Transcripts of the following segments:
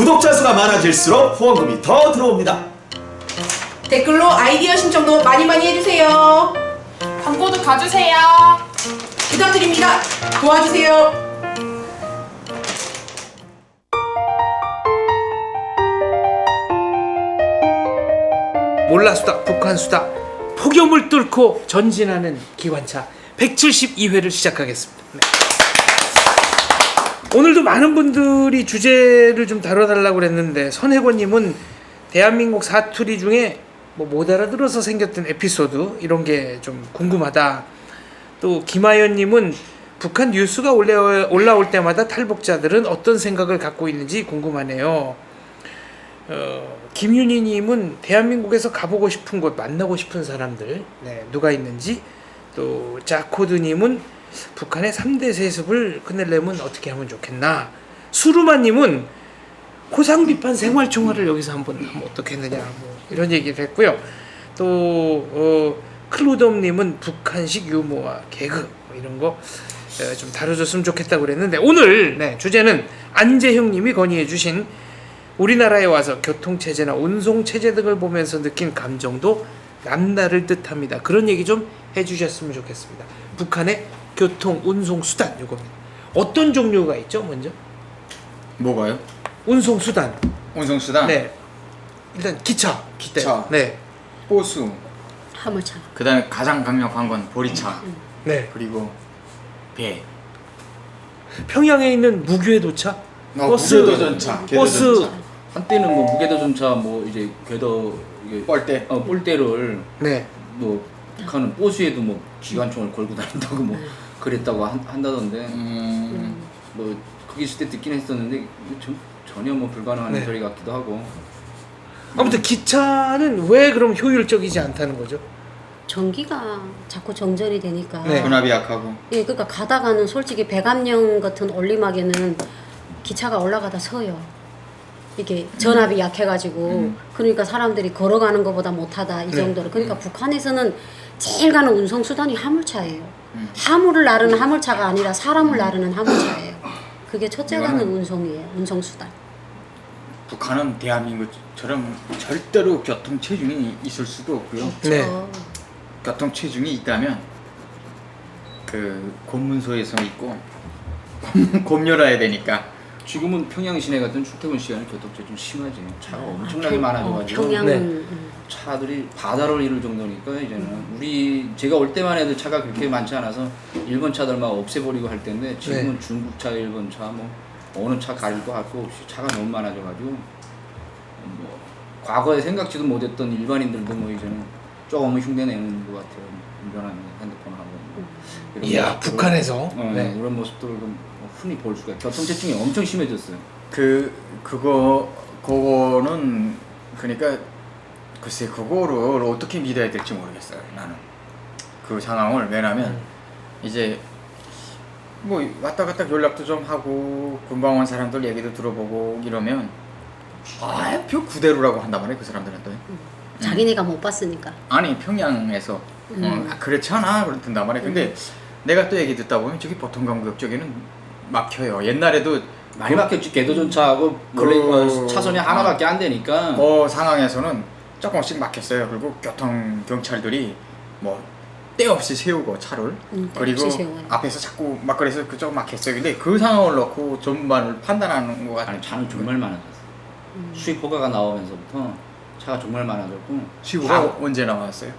구독자 수가 많아질수록 후원금이 더 들어옵니다. 댓글로 아이디어 신청도 많이 해주세요. 광고도 가주세요. 부탁드립니다. 도와주세요. 몰라수다 북한수다 폭염을 뚫고 전진하는 기관차 172회를 시작하겠습니다. 네. 오늘도 많은 분들이 주제를 좀 다뤄달라고 그랬는데 선혜권님은 대한민국 사투리 중에 뭐 못 알아들어서 생겼던 에피소드 이런 게 좀 궁금하다. 또 김하연님은 북한 뉴스가 올라올 때마다 탈북자들은 어떤 생각을 갖고 있는지 궁금하네요. 김윤희님은 대한민국에서 가보고 싶은 곳, 만나고 싶은 사람들, 네, 누가 있는지. 또 자코드님은 북한의 3대 세습을 끝내려면 어떻게 하면 좋겠나. 수루마님은 고상비판 생활총화를 여기서 한번 하면 어떻겠느냐, 뭐 이런 얘기를 했고요. 또 클루덤님은 북한식 유머와 개그 뭐 이런 거 좀 다뤄줬으면 좋겠다고 그랬는데, 오늘 네, 주제는 안재형님이 건의해주신 우리나라에 와서 교통체제나 운송체제 등을 보면서 느낀 감정도 남다를 듯합니다. 그런 얘기 좀 해주셨으면 좋겠습니다. 북한의 교통 운송수단, 요겁니다. 어떤 종류가 있죠? 먼저 뭐가요? 운송수단. 운송수단? 네, 일단 기차. 네. 버스. 화물차. 그 다음에 가장 강력한 건 보리차. 네. 그리고 배. 평양에 있는 무교회도차. 버스. 무교도전차. 버스. 한때는 뭐 무게도전차 뭐 이제 궤도 이게 뻘대. 뿔대를 네. 뭐 북한은 버스에도 뭐 기관총을 걸고 다닌다고 뭐 그랬다고 한다던데 뭐 거기 있을 때 듣긴 했었는데 전혀 뭐 불가능한 네. 소리 같기도 하고. 아무튼 기차는 왜 그럼 효율적이지 않다는 거죠? 전기가 자꾸 정전이 되니까. 네. 분압이 약하고. 예, 그러니까 가다가는 솔직히 백암령 같은 올리막에는 기차가 올라가다 서요. 이게 전압이 약해가지고 그러니까 사람들이 걸어가는 것보다 못하다 이 정도로. 그러니까 북한에서는 제일 가는 운송수단이 화물차예요. 화물을 나르는 화물차가 아니라 사람을 나르는 화물차예요. 그게 첫째 가는 운송이에요. 운송수단. 북한은 대한민국처럼 절대로 교통 체증이 있을 수도 없고요. 네. 교통 체증이 있다면 그 공문서에서 있고 곰열어야 되니까. 지금은 평양 시내 같은 출퇴근 시간에 교통체 좀 심하지. 차가 엄청나게 많아져가지고 평양은 차들이 바다를 이룰 정도니까 이제는 제가 올 때만 해도 차가 그렇게 많지 않아서 일본 차들만 없애버리고 할 텐데 지금은 네. 중국 차, 일본 차, 뭐 어느 차 가리고 할 거 없이 차가 너무 많아져가지고 뭐 과거에 생각지도 못했던 일반인들도 뭐 이제는 조금은 흉내내는 것 같아요. 운전하는 핸드폰하고 이런 이야, 모습들을- 북한에서. 네. 이런 모습들을 좀 흔히 볼 수가 있어요. 교통체증이 엄청 심해졌어요. 그거는 그러니까 글쎄 그거를 어떻게 믿어야 될지 모르겠어요. 나는 그 상황을. 왜냐면 이제 뭐 왔다 갔다 연락도 좀 하고 금방 온 사람들 얘기도 들어보고 이러면 표 그대로라고 한단 말이에요. 그 사람들한테. 자기네가 못 봤으니까. 아니 평양에서 그렇잖아 그렇단 말이에요. 근데 내가 또 얘기 듣다 보면 저기 보통강구역 쪽에는 막혀요. 옛날에도 많이 막혔지. 궤도전차하고 원래 차선이 하나밖에 안 되니까. 그 상황에서는 조금씩 막혔어요. 그리고 교통 경찰들이 뭐 때 없이 세우고 차를 때 그리고 없이 세워요. 앞에서 자꾸 막 그래서 그쪽 막혔어요. 근데 그 상황을 놓고 전반을 판단하는 것 같아요. 아니 차는 정말 많아졌어. 수입 허가가 나오면서부터 차가 정말 많아졌고. 시구가 언제 나왔어요?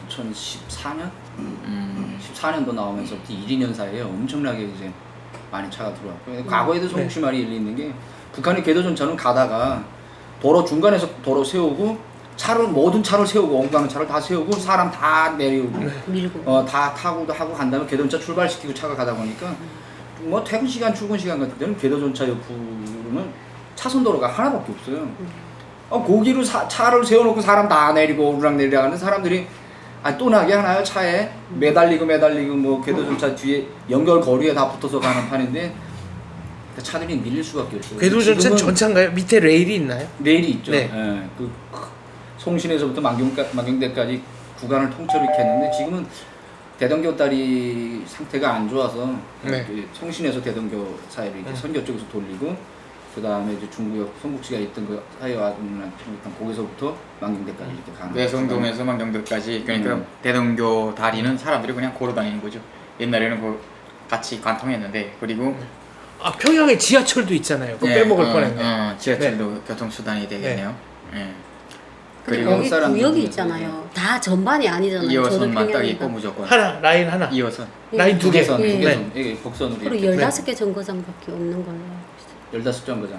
2014년? 14년도 나오면서부터 1, 2년 사이에 엄청나게 이제 많이 차가 들어왔고. 과거에도 송구시말이 일리 있는 게 북한의 궤도전차는 가다가 도로 중간에서 도로 세우고 모든 차를 세우고 엉뚱한 차를 다 세우고 사람 다 내리고 밀고. 다 타고도 하고 간 다음에 궤도전차 출발시키고 차가 가다 보니까 뭐 퇴근 시간 출근 시간 같은 데는 궤도전차 옆으로는 차선 도로가 하나밖에 없어요. 거기로 차를 세워놓고 사람 다 내리고 오르락 내리락 하는 사람들이 또 나게 하나요? 차에 매달리고 뭐 궤도전차 뒤에 연결고리에 다 붙어서 가는 판인데 차들이 밀릴 수밖에 없어요. 궤도전차 전차인가요? 밑에 레일이 있나요? 레일이 있죠. 네. 예, 그 송신에서부터 만경대까지 구간을 통째로 이렇게 했는데 지금은 대동교 다리 상태가 안 좋아서 네. 송신에서 대동교 사이를 이제 선교 쪽에서 돌리고 그 다음에 이제 중구역 성북시가 있던 그 사회화동이나 거기서부터 망경대까지 이렇게 가는. 외성동에서 망경도까지 그러니까 대동교 다리는 사람들이 그냥 걸어 다니는 거죠. 옛날에는 그 같이 관통했는데 그리고 아 평양에 지하철도 있잖아요. 그거 빼먹을 뻔했네. 지하철도 교통수단이 되겠네요. 예. 근데 그리고 거기 구역이 있잖아요. 다 전반이 아니잖아요. 저도 2호선만 딱 평양이니까. 있고 무조건 하나 라인 하나. 2호선. 라인 두 개. 두개선 예. 두개선 이게 복선으로 그리고 이렇게 15개 정거장밖에 없는 걸로. 15정거장.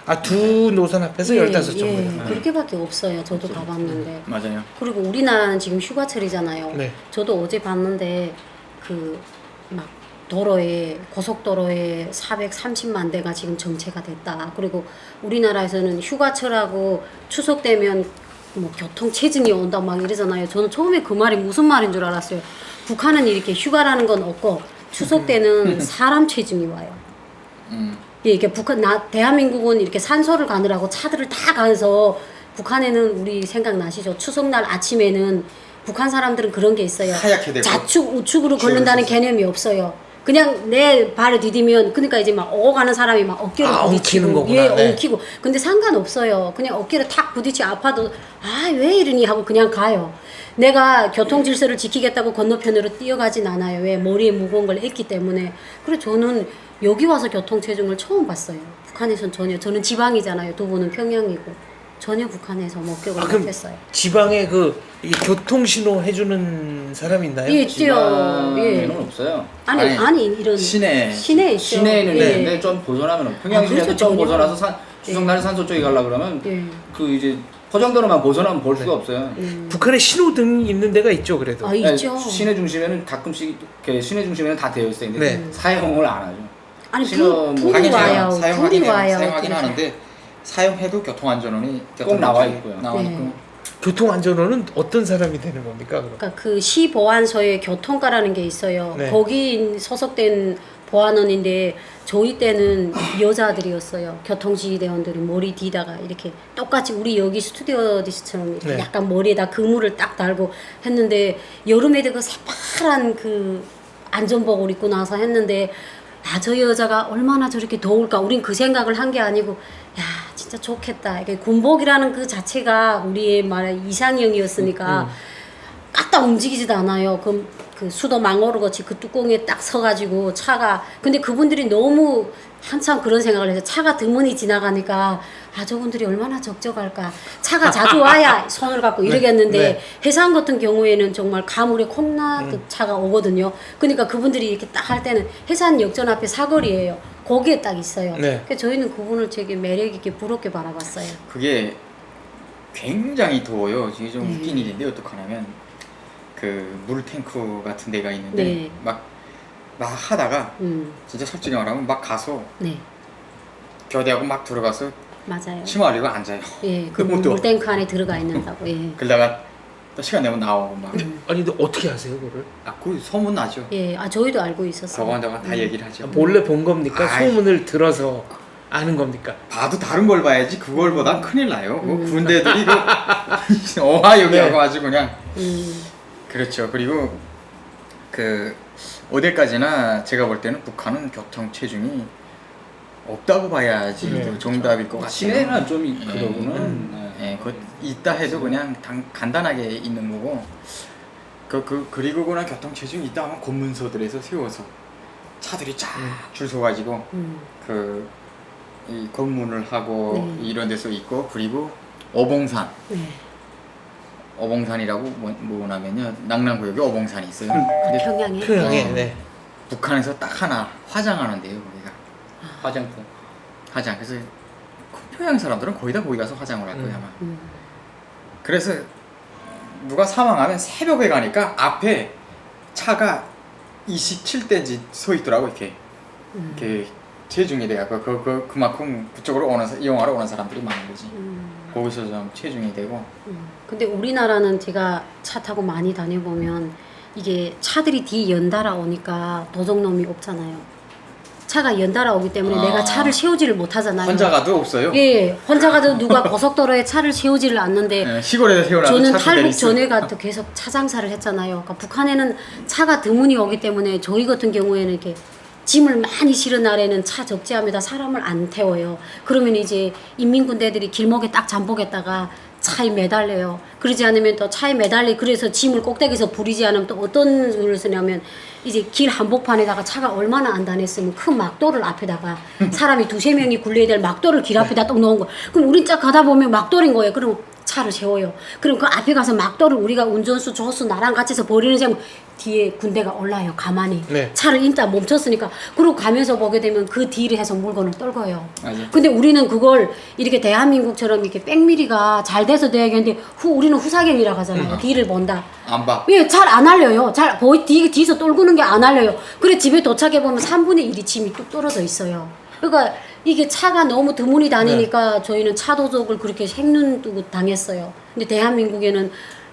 아 두 노선 앞에서 15 정도. 예, 그렇게밖에 없어요. 저도 가봤는데. 맞아요. 그리고 우리나라는 지금 휴가철이잖아요. 네. 저도 어제 봤는데 그 막 도로에 고속도로에 430만 대가 지금 정체가 됐다. 그리고 우리나라에서는 휴가철하고 추석 되면 뭐 교통 체증이 온다 막 이러잖아요. 저는 처음에 그 말이 무슨 말인 줄 알았어요. 북한은 이렇게 휴가라는 건 없고 추석 때는 사람 체증이 와요. 예, 이게 대한민국은 이렇게 산소를 가느라고 차들을 다 가서 북한에는 우리 생각나시죠? 추석날 아침에는 북한 사람들은 그런 게 있어요. 하얗게 되고 좌측 우측으로 걸른다는 개념이 없어요. 그냥 내 발을 디디면 그러니까 이제 막 오가는 사람이 막 어깨를 부딪히고 엉키는 거구나. 예, 네. 엉키고 근데 상관없어요. 그냥 어깨를 탁 부딪히 아파도 아 왜 이러니 하고 그냥 가요. 내가 교통 질서를 지키겠다고 건너편으로 뛰어가진 않아요. 왜 머리에 무거운 걸 했기 때문에. 그래서 저는 여기 와서 교통 체증을 처음 봤어요. 북한에선 전혀. 저는 지방이잖아요. 두 분은 평양이고. 전혀 북한에서 목격을 아, 그럼 못했어요. 지방에 그 이게 교통 신호 해주는 사람이 있나요? 예, 있죠. 예. 지방에는 없어요. 아니 이런 시내 있죠. 시내에는 예. 있는데 좀 벗어나면 평양시내에서 그렇죠, 좀 전혀. 벗어나서 추석날에 산소 쪽에 가려고 그러면 예. 그 이제 포장도로만 벗어나면 볼 수가 없어요. 북한에 신호등 있는 데가 있죠, 그래도. 아 있죠. 시내 중심에는 가끔씩 이렇게 시내 중심에는 다 되어 있어요. 근데 네. 사용을 안 하죠. 아니 신호 뭐 불이 하긴 와요. 사용하긴 불이 해요. 와요. 사용하긴 그래서. 하는데 사용해도 교통안전원이 꼭 나와 있고요. 나와 네. 있고 교통안전원은 어떤 사람이 되는 겁니까, 그럼? 그러니까 그 시보안서에 교통과라는 게 있어요. 네. 거기 소속된 보안원인데 저희 때는 여자들이었어요. 교통지휘대원들이 머리 뒤다가 이렇게 똑같이 우리 여기 스튜디오디스처럼 이렇게 네. 약간 머리에다 그물을 딱 달고 했는데 여름에 그 새파란 그 안전복을 입고 나서 했는데 아, 저 여자가 얼마나 저렇게 더울까. 우린 그 생각을 한 게 아니고 야 진짜 좋겠다. 이게 군복이라는 그 자체가 우리의 말 이상형이었으니까 까딱 움직이지도 않아요. 그 수도 망오르 같이 그 뚜껑에 딱 서가지고 차가 근데 그분들이 너무 한참 그런 생각을 해서 차가 드문이 지나가니까 아 저분들이 얼마나 적적할까. 차가 자주 와야 손을 갖고 이러겠는데 네. 해상 같은 경우에는 정말 가물에 콩나듯 차가 오거든요. 그러니까 그분들이 이렇게 딱 할 때는 해산 역전 앞에 사거리예요. 거기에 딱 있어요. 네. 그래서 저희는 그분을 되게 매력 있게 부럽게 바라봤어요. 그게 굉장히 더워요. 이게 좀 네. 웃긴 일인데 어떡하냐면 그 물탱크 같은 데가 있는데 네. 막 하다가 진짜 솔직히 말하면 막 가서 네, 교대하고 막 들어가서 맞아요. 치마 흘리고 앉아요. 예, 그 그것도 물탱크 안에 들어가 있는다고. 예. 그러다가 또 시간 되면 나오고 막. 아니, 근데 어떻게 하세요, 그거를? 그 소문 나죠. 예, 아 저희도 알고 있었어요. 저거한다고 다 얘기를 하죠. 몰래 본 겁니까? 아이. 소문을 들어서 아는 겁니까? 봐도 다른 걸 봐야지 그걸보단 큰일 나요. 군대들이 어마여기하고 아주 그냥. 그렇죠. 그리고 그 어디까지나 제가 볼 때는 북한은 교통 체증이 없다고 봐야지 네. 그 정답일 것 같아요. 시내는 좀 그러고는 예, 그 있다 해도 그냥 간단하게 있는 거고. 그리고 그냥 교통 체증이 있다 하면 검문소들에서 세워서 차들이 쫙 줄 서가지고 이 검문을 하고 네. 이런 데서 있고 그리고 어봉산. 네. 어봉산이라고 뭐냐면요 낙랑구역에 어봉산이 있어요. 근데 평양에. 평양에. 네. 북한에서 딱 하나 화장하는데요, 거기가 화장품. 화장. 그래서 평양 사람들은 거의 다 거기 가서 화장을 할 거예요 아마. 그래서 누가 사망하면 새벽에 가니까 앞에 차가 27대인지 서 있더라고 이렇게. 이렇게 체중이 돼갖고 그만큼 그쪽으로 이용하러 오는 사람들이 많은 거지. 거기서 좀 체중이 되고. 근데 우리나라는 제가 차 타고 많이 다녀보면 이게 차들이 뒤 연달아 오니까 도둑놈이 없잖아요. 차가 연달아 오기 때문에 내가 차를 세우지를 못하잖아요. 혼자 가도 없어요. 예, 혼자 가도 누가 고속도로에 차를 세우지를 않는데 네, 시골에서 태어나도 저는 차도 탈북 있어요. 전에 가도 계속 차 장사를 했잖아요. 그러니까 북한에는 차가 드문이 오기 때문에 저희 같은 경우에는 이렇게 짐을 많이 실은 날에는 차 적재함에다 사람을 안 태워요. 그러면 이제 인민군대들이 길목에 딱 잠복했다가 차에 매달려요. 그러지 않으면 또 차에 매달리 그래서 짐을 꼭대기에서 부리지 않으면 또 어떤 수를 쓰냐면 이제 길 한복판에다가 차가 얼마나 안 다녔으면 큰 막도를 앞에다가 사람이 2-3명이 굴려야 될 막도를 길 앞에다 딱 놓은 거. 그럼 우린 쫙 가다 보면 막도인 거예요. 그럼 차를 세워요. 그럼 그 앞에 가서 막도를 우리가 운전수, 조수, 나랑 같이 해서 버리는 셈 뒤에 군대가 올라요. 가만히. 네. 차를 일단 멈췄으니까. 그러고 가면서 보게 되면 그 뒤를 해서 물건을 떨궈요. 맞아. 근데 우리는 그걸 이렇게 대한민국처럼 이렇게 백미리가 잘 돼서 돼야겠는데 우리는 후사경이라고 하잖아요. 뒤를 본다. 안 봐. 예, 잘 안 알려요. 잘 거의 뒤에서 떨구는 게 안 알려요. 그래 집에 도착해 보면 3분의 1이 짐이 뚝 떨어져 있어요. 그러니까 이게 차가 너무 드문이 다니니까 저희는 차 도적을 그렇게 생눈 뜨고 당했어요. 근데 대한민국에는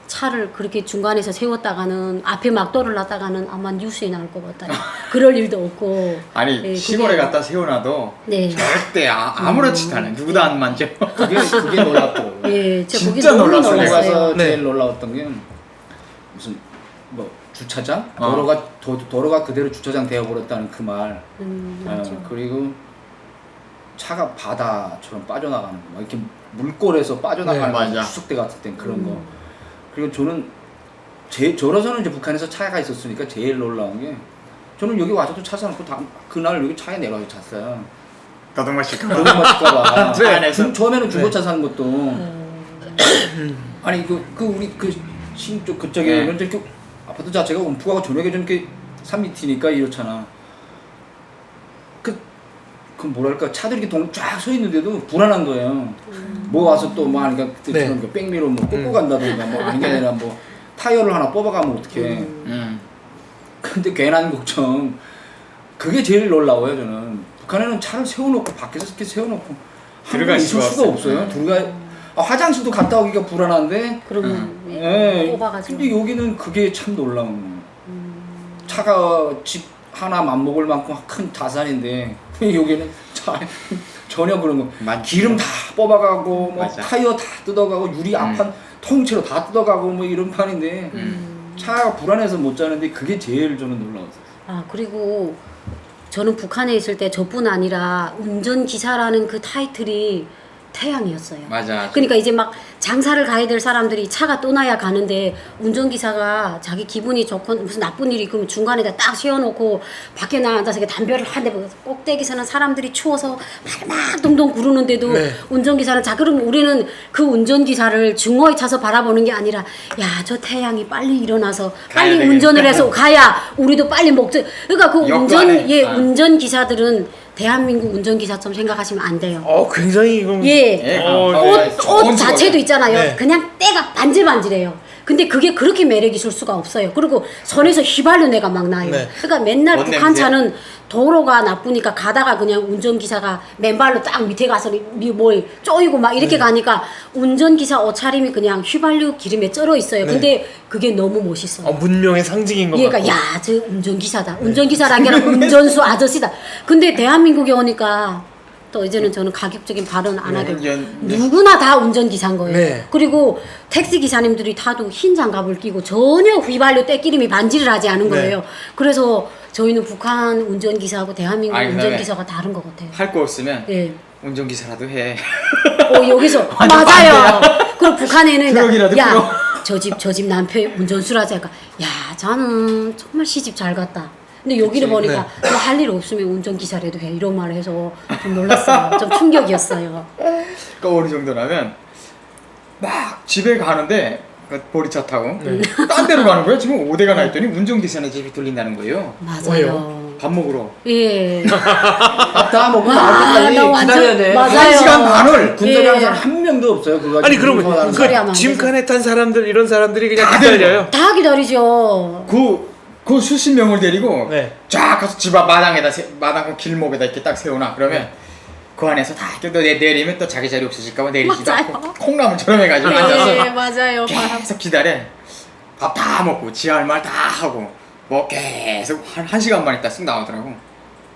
차를 그렇게 중간에서 세웠다가는 앞에 막도를 놨다가는 아마 뉴스에 나올 것 같아요. 그럴 일도 없고. 아니 예, 시골에 그게- 갖다 세워놔도 네. 절대 아무렇지도 않아요. 누구도 안 만져. 그게 놀랍더라고요. 예, 저 거기 진짜 너무 놀랐어요. 거기 놀랐어요. 가서 네. 제일 놀라웠던 게 무슨 뭐 주차장 어. 도로가 그대로 주차장 되어버렸다는 그 말. 맞죠. 그리고 차가 바다처럼 빠져나가는 거, 막 이렇게 물골에서 빠져나가는 네, 맞아. 추석대 같을 땐 그런 거. 그리고 저는 저로서는 이제 북한에서 차가 있었으니까 제일 놀라운 게 저는 여기 와서도 차 사놓고 그날 여기 차에 내려가서 잤어요. 더덕 실까 너무 맛있까봐. 네. 안에서. 처음에는 중고차 사는 것도 아니 우리 신쪽 그쪽에 네. 이렇게 아파트 자체가 움푹하고 저녁에 좀 이렇게 산 밑이니까 이렇잖아. 그 뭐랄까 차들이 이렇게 쫙 서 있는데도 불안한 거예요. 뭐 와서 또 뭐 하니까 그때처럼 네. 백미로 뭐 꽂고 간다든가 뭐 아닌 게 아니라 뭐 타이어를 하나 뽑아가면 어떡해. 근데 괜한 걱정. 그게 제일 놀라워요 저는. 북한에는 차를 세워놓고 밖에서 이렇게 세워놓고 들어갈 있을 수가 수가 없어요. 화장실도 갔다 오기가 불안한데. 그러면 예. 뽑아가지고. 근데 여기는 그게 참 놀라운 거예요. 차가 집 하나 맘먹을 만큼 큰 자산인데 여기는 차 전혀 그런 거. 맞죠. 기름 다 뽑아가고 뭐 맞아. 타이어 다 뜯어가고 유리 앞판 통째로 다 뜯어가고 뭐 이런 판인데 차가 불안해서 못 자는데 그게 제일 저는 놀라웠어요. 아 그리고 저는 북한에 있을 때 저뿐 아니라 운전기사라는 그 타이틀이 태양이었어요. 맞아. 그러니까 이제 막 장사를 가야 될 사람들이 차가 떠나야 가는데 운전기사가 자기 기분이 좋건 무슨 나쁜 일이 그러면 중간에다 딱 세워놓고 밖에 나앉아서 이렇게 담배를 한대 꼭대기서는 사람들이 추워서 막 동동 구르는데도 네. 운전기사는 자 그럼 우리는 그 운전기사를 증오에 차서 바라보는 게 아니라 야 저 태양이 빨리 일어나서 빨리 되겠다. 운전을 해서 가야 우리도 빨리 목적 그러니까 그 역관에. 운전기사들은 대한민국 운전기사처럼 생각하시면 안 돼요. 굉장히 이건 예. 옷 자체도 있잖아요. 네. 그냥 때가 반질반질해요. 근데 그게 그렇게 매력 있을 수가 없어요. 그리고 선에서 휘발유 내가 막 나요. 네. 그러니까 맨날 뭔 북한 냄새? 차는 도로가 나쁘니까 가다가 그냥 운전기사가 맨발로 딱 밑에 가서 뭘 쪼이고 막 이렇게 가니까 운전기사 옷차림이 그냥 휘발유 기름에 쩔어 있어요. 근데 그게 너무 멋있어요. 문명의 상징인 것 얘가 같고. 야, 저 운전기사다. 운전기사라는 게 아니라 운전수 아저씨다. 근데 대한민국에 오니까 또 이제는 저는 가격적인 발언 안 하기로 누구나 다 운전기사인 거예요. 네. 그리고 택시기사님들이 타도 흰 장갑을 끼고 전혀 휘발유 때끼림이 반지를 하지 않은 네. 거예요. 그래서 저희는 북한 운전기사하고 대한민국 아니, 그다음에 운전기사가 다른 것 같아요. 할 거 없으면 예. 운전기사라도 해. 여기서 맞아요. 그리고 북한에는 트럭이라도 야, 끌어. 저 집 남편 운전수라지 하니까 야, 저는 정말 시집 잘 갔다. 근데 여기를 보니까 뭐 할 일 없으면 운전기사라도 해 이런 말을 해서 좀 놀랐어요. 좀 충격이었어요. 그러니까 어느 정도라면 막 집에 가는데 그 보리차 타고 딴 데로 가는 거예요. 지금 5대가 나 있더니 운전기사네 집이 들린다는 거예요. 맞아요. 밥 먹으러. 예. 다 먹고 와, 나올 때까지 나 완전- 기다려야 돼. 맞아요. 1시간 반을 군대에 예. 가는 사람 한 명도 없어요. 그거 아니 가지고 그러면 하는 소리 하면 그 안 짐칸에 탄 사람들 이런 사람들이 그냥 다 기다려요. 다 기다리죠. 그 수십 명을 데리고 네. 쫙 가서 집 앞 마당에다 마당 길목에다 이렇게 딱 세워놔. 그러면 그 안에서 다 이렇게 또 내리면 또 자기 자리 없어질까봐 내리지도 맞아요. 않고 콩나물처럼 해가지고 앉아서 예, 맞아요. 계속 기다려. 밥 다 먹고 지할 말 다 하고 뭐 계속 한 시간만 있다 쓱 나오더라고.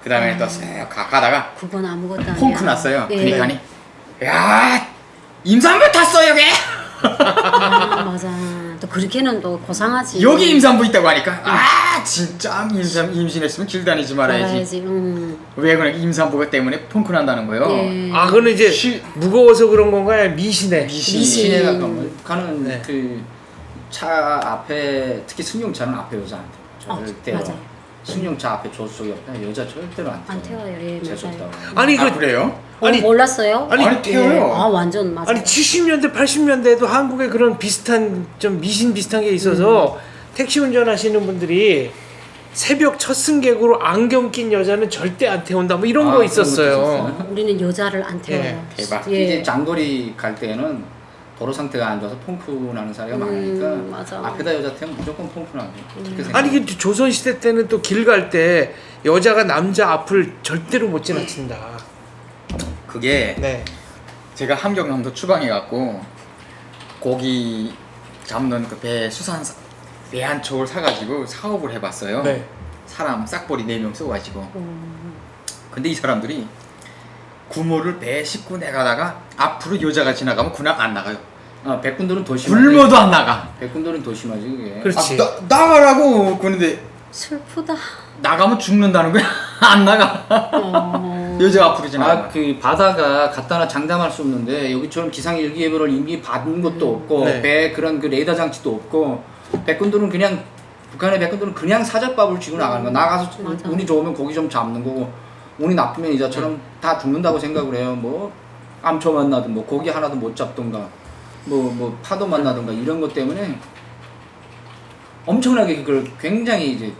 그 다음에 또 쓱 가다가 그건 아무것도 아니야. 펑크 났어요. 예. 그러니까니 야 임산부 탔어 여기. 아, 맞아. 또 그렇게는 또 고상하지. 여기 임산부 있다고 하니까 아 진짜 임신했으면 길 다니지 말아야지. 왜 그래? 임산부 때문에 펑크 난다는 거예요. 예. 아 그는 이제 무거워서 그런 건가요? 미신에. 미신에 가까운 가는 네. 그 차 앞에 특히 승용차는 앞에 여자 안 태워. 절대로. 맞아요. 승용차 앞에 조수석이 옆에 여자 절대로 안 태워. 안 태워요. 예, 재수 맞아요. 없다고. 아니 아 그 그래요? 아니, 몰랐어요? 아니 태워요. 아 완전 맞아요. 아니 70년대 80년대에도 한국에 그런 비슷한 좀 미신 비슷한 게 있어서 택시 운전하시는 분들이 새벽 첫 승객으로 안경 낀 여자는 절대 안 태운다 뭐 이런 아, 거 그런 것도 있었어요. 있었어요? 우리는 여자를 안 태워요. 대박. 예. 이제 장거리 갈 때는 도로 상태가 안 좋아서 펑크 나는 사례가 많으니까 맞아. 앞에다 여자 태우면 무조건 펑크 나고 그렇게 생각해요. 아니 그 조선 시대 때는 또 길 갈 때 여자가 남자 앞을 절대로 못 지나친다. 그게 네. 제가 함경남도 추방해 갖고 고기 잡는 그 배 배 한 척을 사가지고 사업을 해봤어요. 네. 사람 싹벌이 4명 써가지고. 근데 이 사람들이 구모를 배 싣고 내가다가 앞으로 여자가 지나가면 그냥 안 나가요. 아, 백군들은 더 심하지. 굶어도 안 나가. 백군들은 더 심하지 그게. 그렇지. 나가라고 그러는데 슬프다. 나가면 죽는다는 거야. 안 나가. 여자 앞으로 지나가. 아, 그 바다가 갖다나 장담할 수 없는데 여기처럼 기상 일기예보를 이미 받은 것도 없고 네. 배 그런 그 레이더 장치도 없고 백군들은 그냥 북한의 백군들은 그냥 사절밥을 쥐고 나가는 거야. 나가서 맞아. 운이 좋으면 고기 좀 잡는 거고 운이 나쁘면 이자처럼 다 죽는다고 생각을 해요. 뭐 암초 만나든 뭐 고기 하나도 못 잡던가 뭐 파도 만나던가 이런 것 때문에 엄청나게 그걸 굉장히 이제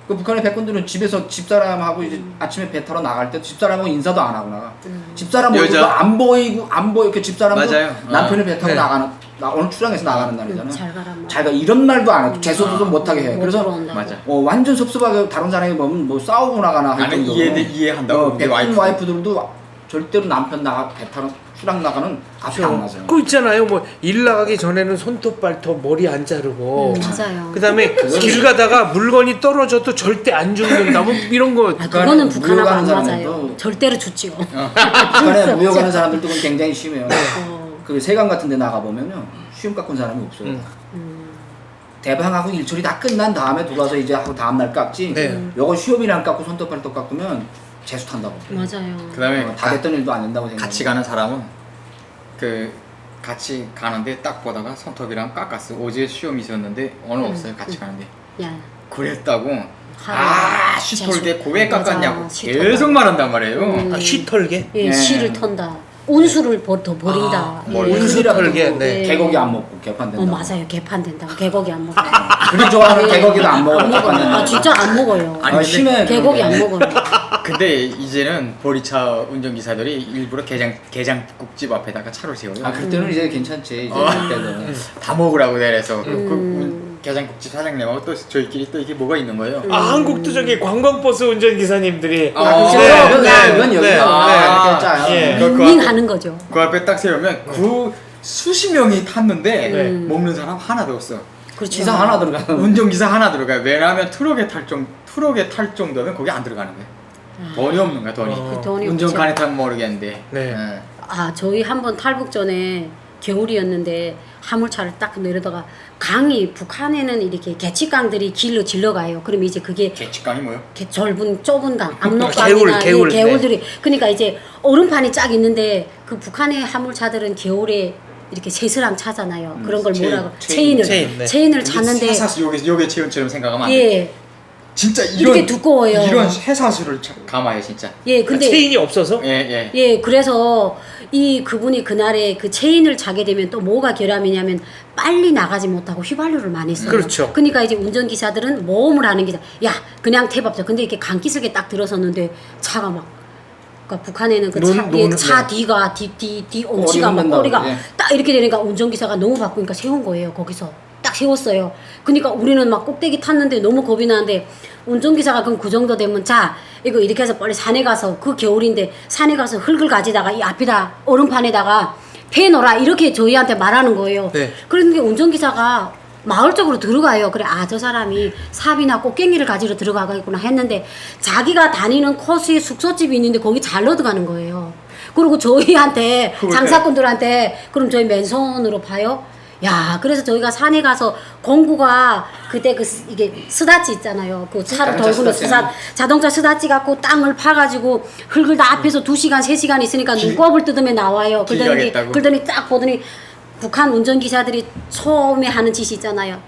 그 북한의 백군들은 집에서 집사람하고 이제 아침에 배 타러 나갈 때 집사람하고 인사도 안 하고 나가. 집사람 얼굴도 여자. 안 보이고 그 집사람도 맞아요. 남편이 배 타고 네. 나가는 오늘 출항해서 나가는 날이잖아. 잘 가라. 자기가 이런 말도 안 해. 재수도 못하게 해. 못 그래서 들어온다고. 맞아. 완전 섭섭하게 다른 사람이 보면 뭐 싸우고 나가나 할 나는 정도로. 이해한다고. 우리 백군 와이프들도 절대로 남편 배 타러 출항 나가는 앞에 안 나서요. 그 있잖아요. 뭐 일 나가기 전에는 손톱 발톱 머리 안 자르고. 맞아요. 그다음에 길 가다가 물건이 떨어져도 절대 안 죽는다. 뭐 이런 거. 아, 그거는 북한하고 안 무효가는 맞아요. 사람들도- 절대로 죽지요. 북한에 무역하는 사람들도 그건 굉장히 심해요. 어. 그 세관 같은 데 나가 보면요. 쉬움 깎은 사람이 없어요. 대방하고 일처리 다 끝난 다음에 들어와서 이제 하고 다음 날 깎지. 네. 요거 쉬움이랑 깎고 손톱 발톱 깎으면 재수 탄다고. 맞아요. 그다음에 다 됐던 일도 안 된다고 생각. 같이 가는 사람은 그 같이 가는데 딱 보다가 손톱이랑 깎았어. 어제 시험이 있었는데 오늘 없어요. 같이 가는데 야. 그랬다고. 하루 시털게 고왜 맞아, 깎았냐고 시털. 계속 말한단 말이에요. 아, 쉬털게. 예, 네. 씨를 턴다. 온수를 더 버린다. 뭘. 예. 온수 털게. 네. 네. 개고기 안 먹고 개판된다. 맞아요. 개판된다고. 개고기 안 먹어요. 그리 좋아하는 네. 개고기도 안 먹어. 안 먹어요. 개판된다. 아 진짜 안 먹어요. 아니, 근데 심해. 개고기 안 먹어요. 근데 이제는 보리차 운전기사들이 일부러 게장국집 앞에다가 차를 세워요. 아 그때는 이제 괜찮지. 이제 그때는. 다 먹으라고 내려서 그 게장국집 사장님하고 또 저희끼리 또 이게 뭐가 있는 거예요. 아 한국도 저기 관광버스 운전 기사님들이. 그래서 네, 그건 네, 여기 네, 이렇게 짜요. 예. 닝닝하는 거죠. 그 앞에 딱 세우면 그 수십 명이 탔는데 네. 먹는 사람 하나도 없어. 그렇죠. 기사 하나 들어가. 운전기사 하나 들어가요. 왜냐하면 트럭에 탈 정도면 거기 안 들어가는 거예요. 돈이 없는 거야 돈이. 어. 그 돈이 운전 없죠. 간에 타면 모르겠는데. 네. 아 저희 한번 탈북 전에 겨울이었는데 화물차를 딱 내려다가 강이 북한에는 이렇게 개치강들이 길로 질러가요. 그럼 이제 그게 개치강이 뭐요? 이렇게 좁은 강, 압록강이나 개울, 개울들이 그러니까 이제 얼음판이 쫙 있는데 그 북한의 화물차들은 겨울에 이렇게 새스랑 차잖아요. 그런 걸 체인, 뭐라고 체인, 체인을 네. 찾는데 요게 체온처럼 생각하면 안 돼. 예. 진짜 이렇게 두꺼워요. 이런 쇠사슬을 감아요 진짜. 예, 근데 체인이 없어서. 예. 예, 그래서 그분이 그날에 그 체인을 차게 되면 또 뭐가 결함이냐면 빨리 나가지 못하고 휘발유를 많이 써요. 그렇죠. 그러니까 이제 운전기사들은 모험을 하는 기사. 야, 그냥 태밥자. 근데 이렇게 강기슭에 딱 들어섰는데 차가 막 그러니까 북한에는 차 뒤가 뒤 엉치가 막 된다고, 꼬리가 예. 딱 이렇게 되니까 운전기사가 너무 바쁘니까 세운 거예요. 거기서 딱 세웠어요. 그러니까 우리는 막 꼭대기 탔는데 너무 겁이 나는데 운전기사가 그럼 그 정도 되면 자 이거 이렇게 해서 빨리 산에 가서 그 겨울인데 산에 가서 흙을 가지다가 이 앞에다 얼음판에다가 패놓으라 이렇게 저희한테 말하는 거예요. 네. 그런데 운전기사가 마을 쪽으로 들어가요. 그래 저 사람이 삽이나 꽃갱이를 가지러 들어가겠구나 했는데 자기가 다니는 코스에 숙소집이 있는데 거기 잘러 들어가는 거예요. 그리고 저희한테 장사꾼들한테 그럼 저희 맨손으로 봐요. 야, 그래서 저희가 산에 가서 공구가 그때 이게 스다치 있잖아요. 그 차로 자동차 돌고는 자동차 스다치 갖고 땅을 파가지고 흙을 다 앞에서 2시간, 3시간 있으니까 눈곱을 뜯으면 나와요. 길가겠다고. 그러더니 딱 보더니 북한 운전기사들이 처음에 하는 짓이 있잖아요.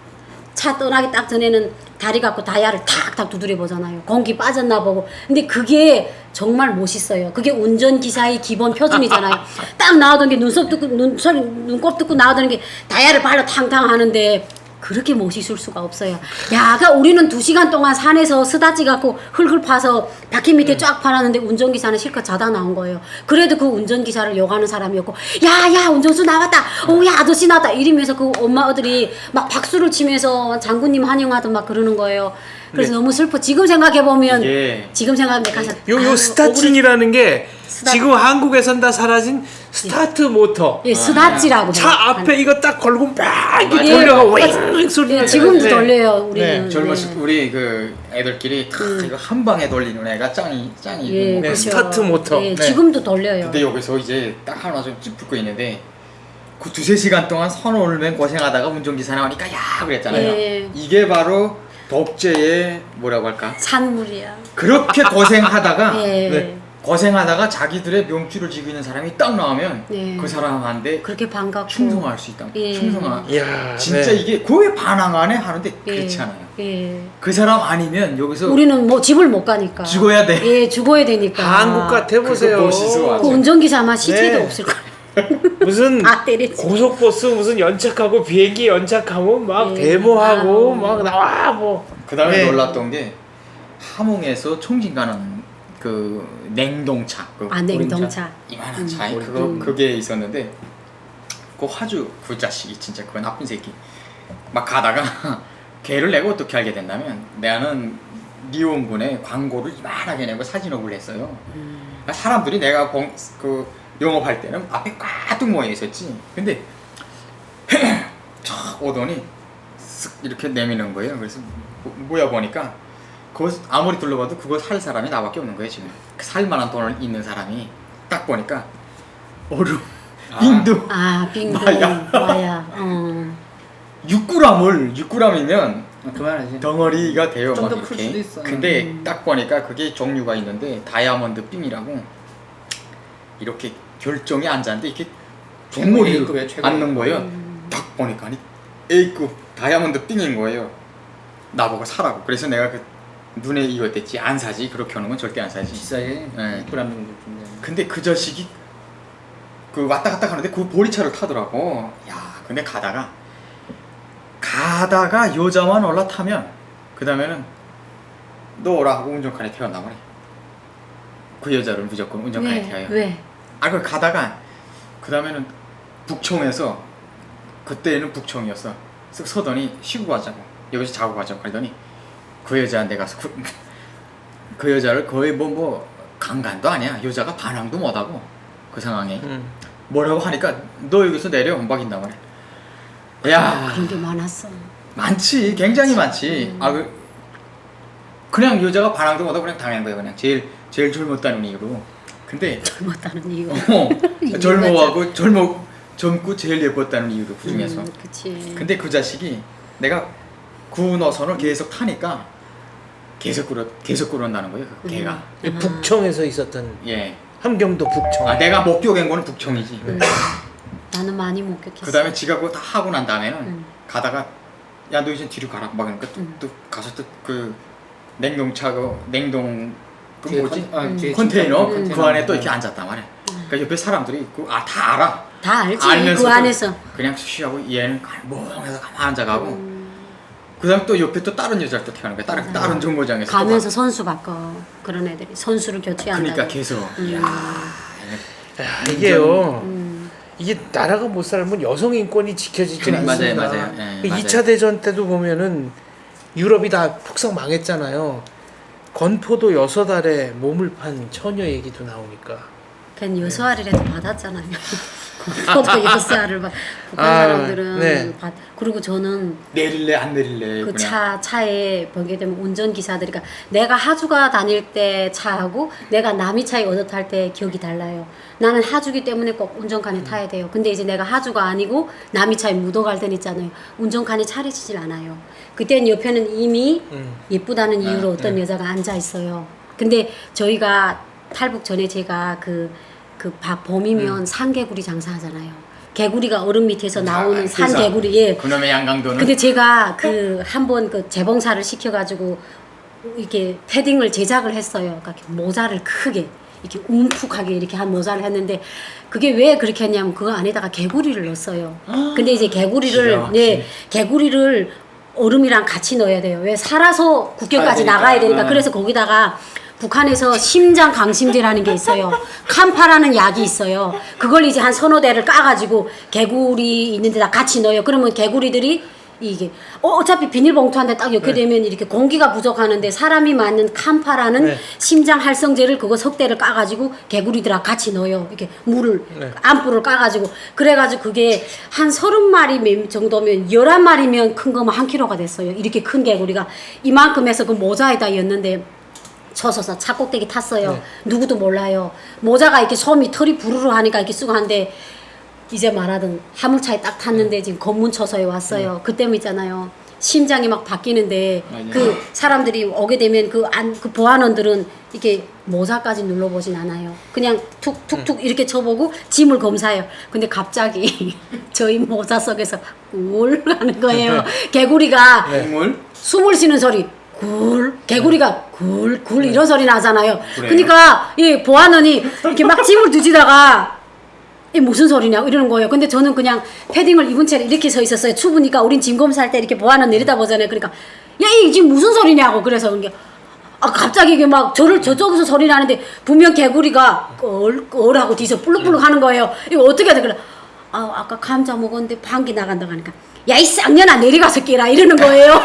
차 떠나기 딱 전에는 다리 갖고 다이아를 탁탁 두드려 보잖아요. 공기 빠졌나 보고. 근데 그게 정말 멋있어요. 그게 운전기사의 기본 표준이잖아요. 딱 나오던 게 눈곱 뜯고 나오던 게 다이아를 발로 탕탕 하는데 그렇게 멋있을 수가 없어요. 야, 그러니까 우리는 2시간 동안 산에서 스다치 갖고 흙을 파서 바퀴 밑에 쫙 파놨는데 운전기사는 실컷 자다 나온 거예요. 그래도 그 운전기사를 욕하는 사람이었고, 야, 운전수 나왔다. 야, 아저씨 나왔다. 이러면서 그 엄마들이 막 박수를 치면서 장군님 환영하던 막 그러는 거예요. 그래서 너무 슬퍼. 지금 생각해보면, 지금 생각하면 가서. 요 스타팅이라는 게 지금 한국에선 다 사라진 스타트 모터. 예, 스다치라고. 차 앞에 이거 딱 걸고 막 이렇게 예, 돌려가 윙 소리. 예, 지금도 돌려요, 우리는. 젊었을 네. 때 우리 그 애들끼리 다 이거 한 방에 돌리는 애가 짱이 예, 뭐. 네, 그렇죠. 스타트 모터. 예, 네. 지금도 돌려요. 근데 여기서 이제 딱 하나 좀 찝붙고 있는데 그 2-3시간 동안 선 올면 고생하다가 운전기사 나오니까 야 그랬잖아요. 예. 이게 바로 독재의 뭐라고 할까? 산물이야. 그렇게 고생하다가 예. 네, 고생하다가 자기들의 명줄을 지고 있는 사람이 딱 나오면 네. 그 사람한테 그렇게 반갑고. 충성할 수 있다. 예. 충성할. 이야, 진짜 네. 이게 그게 반항 안에 하는데 예. 그렇지 않아요. 예. 그 사람 아니면 여기서 우리는 뭐 집을 못 가니까. 죽어야 돼. 예, 죽어야 되니까. 한국 같아 보세요. 그거 멋있어. 그 운전기사 아마 시체도 네. 없을 거예요. 무슨 다 때렸지. 고속버스 무슨 연착하고 비행기 연착하면 막 예. 데모하고 아. 막 나와 뭐. 그다음에 네. 놀랐던 게 함흥에서 총진 가는 그 냉동차, 그 아, 냉동차. 이만한 차에 그게 있었는데 그 화주 그 자식이 진짜 그 나쁜 새끼 막 가다가 걔를 내가 어떻게 알게 됐냐면 나는 리온군의 광고를 이만하게 내고 사진업을 했어요. 그러니까 사람들이 내가 그 영업할 때는 앞에 꽉 모여 있었지. 근데 촥 오더니 쓱 이렇게 내미는 거예요. 그래서 모여 보니까 그거 아무리 둘러봐도 그거 살 사람이 나밖에 없는 거예요 지금. 살만한 돈을 있는 사람이 딱 보니까 얼음, 인도, 아, 빙고. 마야. 마야. 6g이면 그만하지. 덩어리가 돼요. 좀더 막 클 이렇게. 수도 있어. 근데 딱 보니까 그게 종류가 있는데 다이아몬드 빙이라고 이렇게 결정이 안 자는데 이렇게 종목이 A급이에요, 최고. 앉는 거예요. 딱 보니까 A급 다이아몬드 빙인 거예요. 나보고 사라고. 그래서 내가 그 눈에 익었댔지. 안 사지. 그렇게 하는 건 절대 안 사지. 비싸게. 네. 6g 정도 준대. 근데 그 자식이 그 왔다 갔다 하는데 그 보리차를 타더라고. 야, 근데 가다가 여자만 올라타면 그 다음에는 너 오라 하고 운전칸에 태웠나 보네. 그 여자를 무조건 운전칸에 태워요. 왜? 아, 그 가다가 그 다음에는 북청에서 그때는 북청이었어. 쓱 서더니 쉬고 가자고. 여기서 자고 가자고 하더니 그 여자한테 가서 그 여자를 거의 뭐 강간도 아니야. 여자가 반항도 못하고 그 상황에 뭐라고 하니까 너 여기서 내려 막 있나 보네. 야, 그런 게 많았어. 많지. 굉장히 많지. 아, 그냥 여자가 반항도 못하고 그냥 당한 거야. 그냥 제일 젊었다는 이유로. 근데 젊었다는 이유. 젊어하고 젊고 제일 예뻤다는 이유로 그 중에서. 그치. 근데 그 자식이 내가 그 노선을 계속 타니까 계속 그런다는 거예요. 그 걔가. 북청에서 있었던 예. 함경도 북청. 아, 내가 목격한 거는 북청이지. 나는 많이 목격했어. 그 다음에 지가 그거 다 하고 난 다음에는 가다가 야 너 이제 뒤로 가라 막 그러니까 또 가서 또 그 냉동차 냉동 그 뒤에 뭐지 뒤에 컨테이너 진짜 그 안에 또 이렇게 앉았단 말이야. 그러니까 옆에 사람들이 다 알아. 다 알지. 알면서도 그 안에서. 그냥 쉬하고 얘는 멍해서 가만 앉아가고 그다음 또 옆에 또 다른 여자를 또 태우는 거야. 다른 정거장에서 또 가면서 선수 바꿔. 그런 애들이 선수를 교체한다. 그러니까 계속 이게요. 이게 나라가 못 살면 여성 인권이 지켜지지 맞아요, 않습니다. 맞아요. 예, 맞아요. 2차 대전 때도 보면은 유럽이 다 폭삭 망했잖아요. 건포도 6알에 몸을 판 처녀 얘기도 나오니까. 걔는 여수아리라도 받았잖아요. 포도 6알을 막 북한 아, 사람들은 네. 그리고 저는 내릴래 안 내릴래 그 그냥. 차에 보게 되면 운전기사들이 그러니까 내가 하주가 다닐 때 차하고 내가 남이 차에 얻어 탈 때 기억이 달라요. 나는 하주기 때문에 꼭 운전칸에 타야 돼요. 근데 이제 내가 하주가 아니고 남이 차에 묻어갈 때는 있잖아요. 운전칸이 차려지질 않아요. 그때는 옆에는 이미 예쁘다는 이유로 어떤 여자가 앉아 있어요. 근데 저희가 탈북 전에 제가 봄이면 산개구리 장사하잖아요. 개구리가 얼음 밑에서 나오는 그래서 산개구리. 예. 그놈의 양강도는 근데 제가 한번 재봉사를 시켜가지고 이렇게 패딩을 제작을 했어요. 그러니까 모자를 크게 이렇게 움푹하게 이렇게 한 모자를 했는데 그게 왜 그렇게 했냐면 그 안에다가 개구리를 넣었어요. 근데 이제 개구리를 얼음이랑 같이 넣어야 돼요. 왜 살아서 국경까지 나가야 되니까. 그래서 거기다가 북한에서 심장 강심제라는 게 있어요. 캄파라는 약이 있어요. 그걸 이제 한 서너 대를 까가지고 개구리 있는 데다 같이 넣어요. 그러면 개구리들이 이게 어차피 비닐봉투한테 딱 이렇게 되면 이렇게 공기가 부족하는데 사람이 맞는 캄파라는 심장 활성제를 그거 석 대를 까가지고 개구리들하고 같이 넣어요. 이렇게 물을 암풀을 까가지고 그래가지고 그게 한 30마리 정도면 11마리면 큰 거면 1kg가 됐어요. 이렇게 큰 개구리가 이만큼 해서 그 모자에다 였는데 쳐서서 차꼭대기 탔어요. 누구도 몰라요. 모자가 이렇게 솜이 털이 부르르 하니까 이렇게 쓰고 하는데 이제 말하던 화물차에 딱 탔는데 지금 검문처소에 왔어요. 그때면 있잖아요. 심장이 막 바뀌는데 그 사람들이 오게 되면 그 보안원들은 이렇게 모자까지 눌러보진 않아요. 그냥 툭툭툭 이렇게 쳐보고 짐을 검사해요. 근데 갑자기 저희 모자 속에서 울 하는 거예요. 개구리가 숨을 쉬는 소리. 굴 개구리가 굴 이런 소리 나잖아요. 그러니까 이 보안원이 이렇게 막 짐을 두지다가 이 무슨 소리냐고 이러는 거예요. 근데 저는 그냥 패딩을 입은 채로 이렇게 서 있었어요. 추우니까 우린 짐 검사할 때 이렇게 보안원 내려다보잖아요. 그러니까 야 이 지금 무슨 소리냐고 그래서 그게 갑자기 이게 막 저쪽에서 소리 나는데 분명 개구리가 껄하고 뒤에서 뿔룩뿔룩 하는 거예요. 이거 어떻게 해야 돼? 그래 아까 감자 먹었는데 방귀 나간다고 하니까 야 이 쌍년아 내려가서 깨라 이러는 거예요.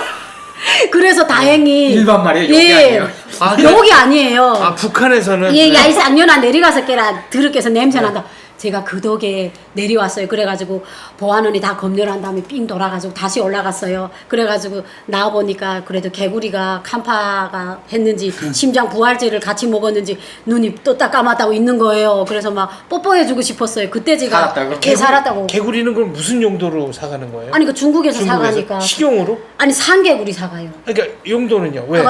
그래서 다행히 일반 말이에요. 욕이 아니에요. 욕이 아니에요. 북한에서는 야 이 쌍년아 내려가서 깨라 더럽게서 냄새 난다. 제가 그 덕에 내려왔어요. 그래가지고 보안원이 다 검열을 한 다음에 삥 돌아가지고 다시 올라갔어요. 그래가지고 나와보니까 그래도 개구리가 캄파가 했는지 심장 부활제를 같이 먹었는지 눈이 떴다 감았다고 있는 거예요. 그래서 막 뽀뽀해주고 싶었어요. 그때 제가 살았다고? 살았다고. 개구리는 그걸 무슨 용도로 사가는 거예요? 아니 그 중국에서 사가니까 식용으로? 아니 산개구리 사가요. 그러니까 용도는요? 왜?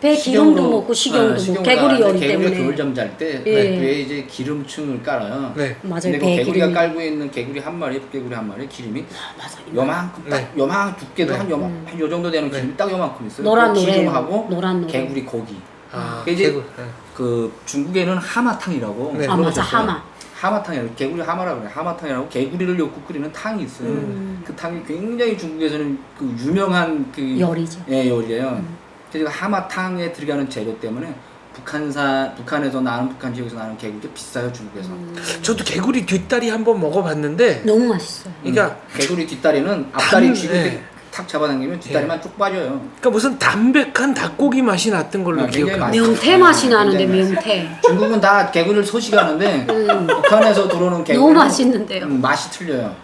배 기름도 먹고 식용도 먹고 개구리 요리 때문에. 겨울 잠잘 때 예. 배에 이제 기름층을 깔아요. 네. 맞아요. 근데 그 배 개구리가 기름이. 깔고 있는 개구리 한 마리, 흑개구리 한 마리 기름이 맞아. 요만큼 딱 요만 두께도 한 요 정도 되는 기름이 딱 요만큼 있어요. 노란 그 노래요. 기름하고 노란 노래. 개구리 고기. 아, 이제 개구리. 그 중국에는 하마탕이라고. 네. 아 맞아 들어보셨어요? 하마. 하마탕이라고 개구리 하마라고 그래. 하마탕이라고 개구리를 넣고 끓이는 탕이 있어요. 그 탕이 굉장히 중국에서는 그 유명한 그 요리죠. 예, 요리예요. 그래서 하마탕에 들어가는 재료 때문에 북한에서 나는 북한 지역에서 나는 개구리 비싸요 중국에서. 저도 개구리 뒷다리 한번 먹어봤는데 너무 맛있어요. 그러니까 개구리 뒷다리는 앞다리 쥐고 네. 탁 잡아당기면 뒷다리만 쭉 빠져요. 그러니까 무슨 담백한 닭고기 맛이 났던 걸로 굉장히 기억합니다. 명태 맛이 나는데 굉장히 명태. 중국은 다 개구리를 소식하는데 북한에서 들어오는 개구리 너무 맛있는데요. 맛이 틀려요.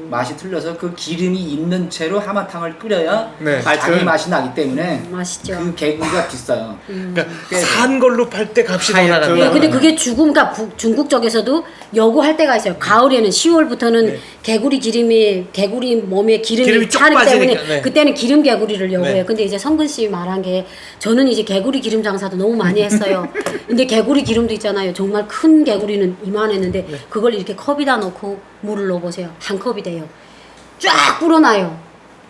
맛이 틀려서 그 기름이 있는 채로 하마탕을 끓여야 네. 자기 맛이 나기 때문에 맛있죠. 그 개구리가 비싸요. 그러니까 꽤 산 걸로 팔 때 값이 더 하얗죠. 나간다. 예, 근데 그게 그러니까 중국 쪽에서도 요구할 때가 있어요. 가을에는 10월부터는 개구리 개구리 몸에 기름이 쭉 차기 때문에 빠지니까, 네. 그때는 기름 개구리를 요구해요. 네. 근데 이제 성근 씨 말한 게 저는 이제 개구리 기름 장사도 너무 많이 했어요. 근데 개구리 기름도 있잖아요. 정말 큰 개구리는 이만했는데 그걸 이렇게 컵에다 넣고 물을 넣어보세요. 한 컵이 돼요. 쫙 불어나요.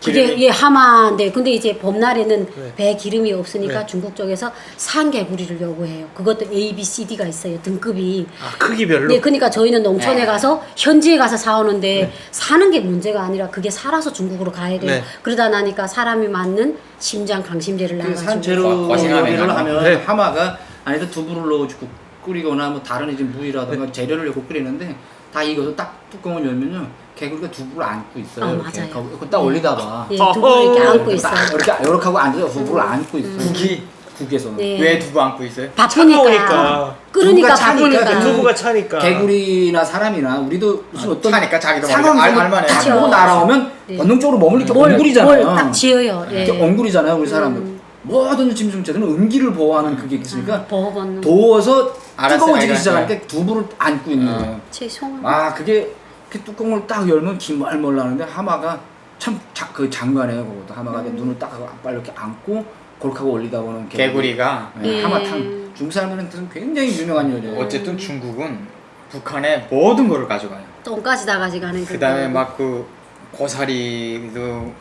그게 예 하마인데 근데 이제 봄날에는 배 기름이 없으니까 중국 쪽에서 산 개구리를 요구해요. 그것도 A, B, C, D가 있어요. 등급이. 아, 크기별로. 네, 그러니까 저희는 농촌에 가서 현지에 가서 사오는데 사는 게 문제가 아니라 그게 살아서 중국으로 가야 돼요. 네. 그러다 나니까 사람이 맞는 심장 강심제를 그 나가지고 산재료 과신하네, 요리를 나는. 하면 네. 하마가 안에서 두부를 넣어주고 끓이거나 뭐 다른 이제 무이라든가 재료를 넣고 끓이는데 다 익어서 딱 뚜껑을 열면요 개구리가 두부를 안고 있어요. 아, 이렇게. 맞아요. 그거 딱 올리다가 예, 두부를 이렇게 안고 있어요. 딱 이렇게 하고 앉아서 두부를 안고 있어요. 국이 국에서는. 네. 왜 두부 안고 있어요? 바쁘니까. 차가우니까. 끓으니까 두부가 차니까 바쁘니까. 두부가 차니까. 개구리나 사람이나 우리도 무슨 어떤 차니까 자기도 상황 모르게 알만해. 딱 보고 날아오면 네. 본능적으로 몸을 이렇게 뭘 엉구리잖아요. 딱 지어요. 예. 이렇게 엉구리잖아요, 우리 사람은. 모든 짐승체들은 음기를 보호하는 그게 있으니까 버거는 더워서 알았어요, 뜨거워지기 알겠어요. 시작하니까 두부를 안고 있는 거예요. 최송. 아 그게 그 뚜껑을 딱 열면 기말몰 나는데 하마가 참 그 장관해요. 그것도 하마가 눈을 딱 하고 앞발 이렇게 안고 골카고 올리다 보는 개구리가 네, 예. 하마탕. 중국 사람들한테는 굉장히 유명한 요리예요. 어쨌든 중국은 북한의 모든 거를 가져가요. 똥까지 다 가져가는 거. 그다음에 막 그 고사리도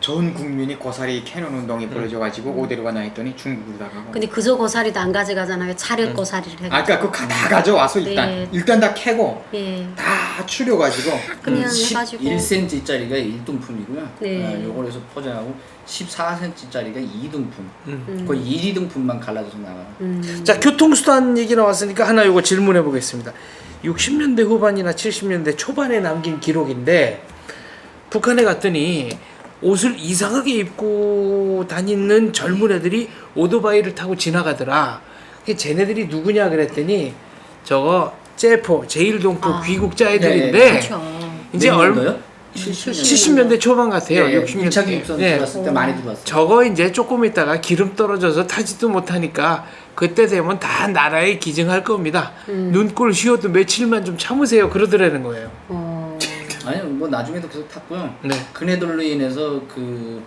전 국민이 고사리 캐논 운동이 벌어져가지고 어디로 가냐 했더니 중국으로 나가고. 근데 그저 고사리도 안 가져가잖아요. 차렷 고사리를 해가지고. 아까 그러니까 다 가져와서 네. 일단 다 캐고 예. 다 추려가지고 그냥 해가지고. 11cm짜리가 1등품이고요. 네. 요걸 해서 포장하고 14cm짜리가 2등품. 거의 1,2등품만 갈라져서 나가요. 자, 교통수단 얘기 나왔으니까 하나 요거 질문해 보겠습니다. 60년대 후반이나 70년대 초반에 남긴 기록인데 북한에 갔더니 옷을 이상하게 입고 다니는 젊은 애들이 오토바이를 타고 지나가더라. 그게 쟤네들이 누구냐 그랬더니 저거 제포 제1동포 귀국자 애들인데 그렇죠. 이제 얼마요? 70년대 초반 같아요. 예, 60년대. 2차 기육선 들어왔을 때 많이 들어왔어요. 저거 이제 조금 있다가 기름 떨어져서 타지도 못하니까 그때 되면 다 나라에 기증할 겁니다. 눈꼴 쉬어도 며칠만 좀 참으세요. 그러더라는 거예요. 아니 뭐 나중에도 계속 탔고요. 네. 그네들로 인해서 그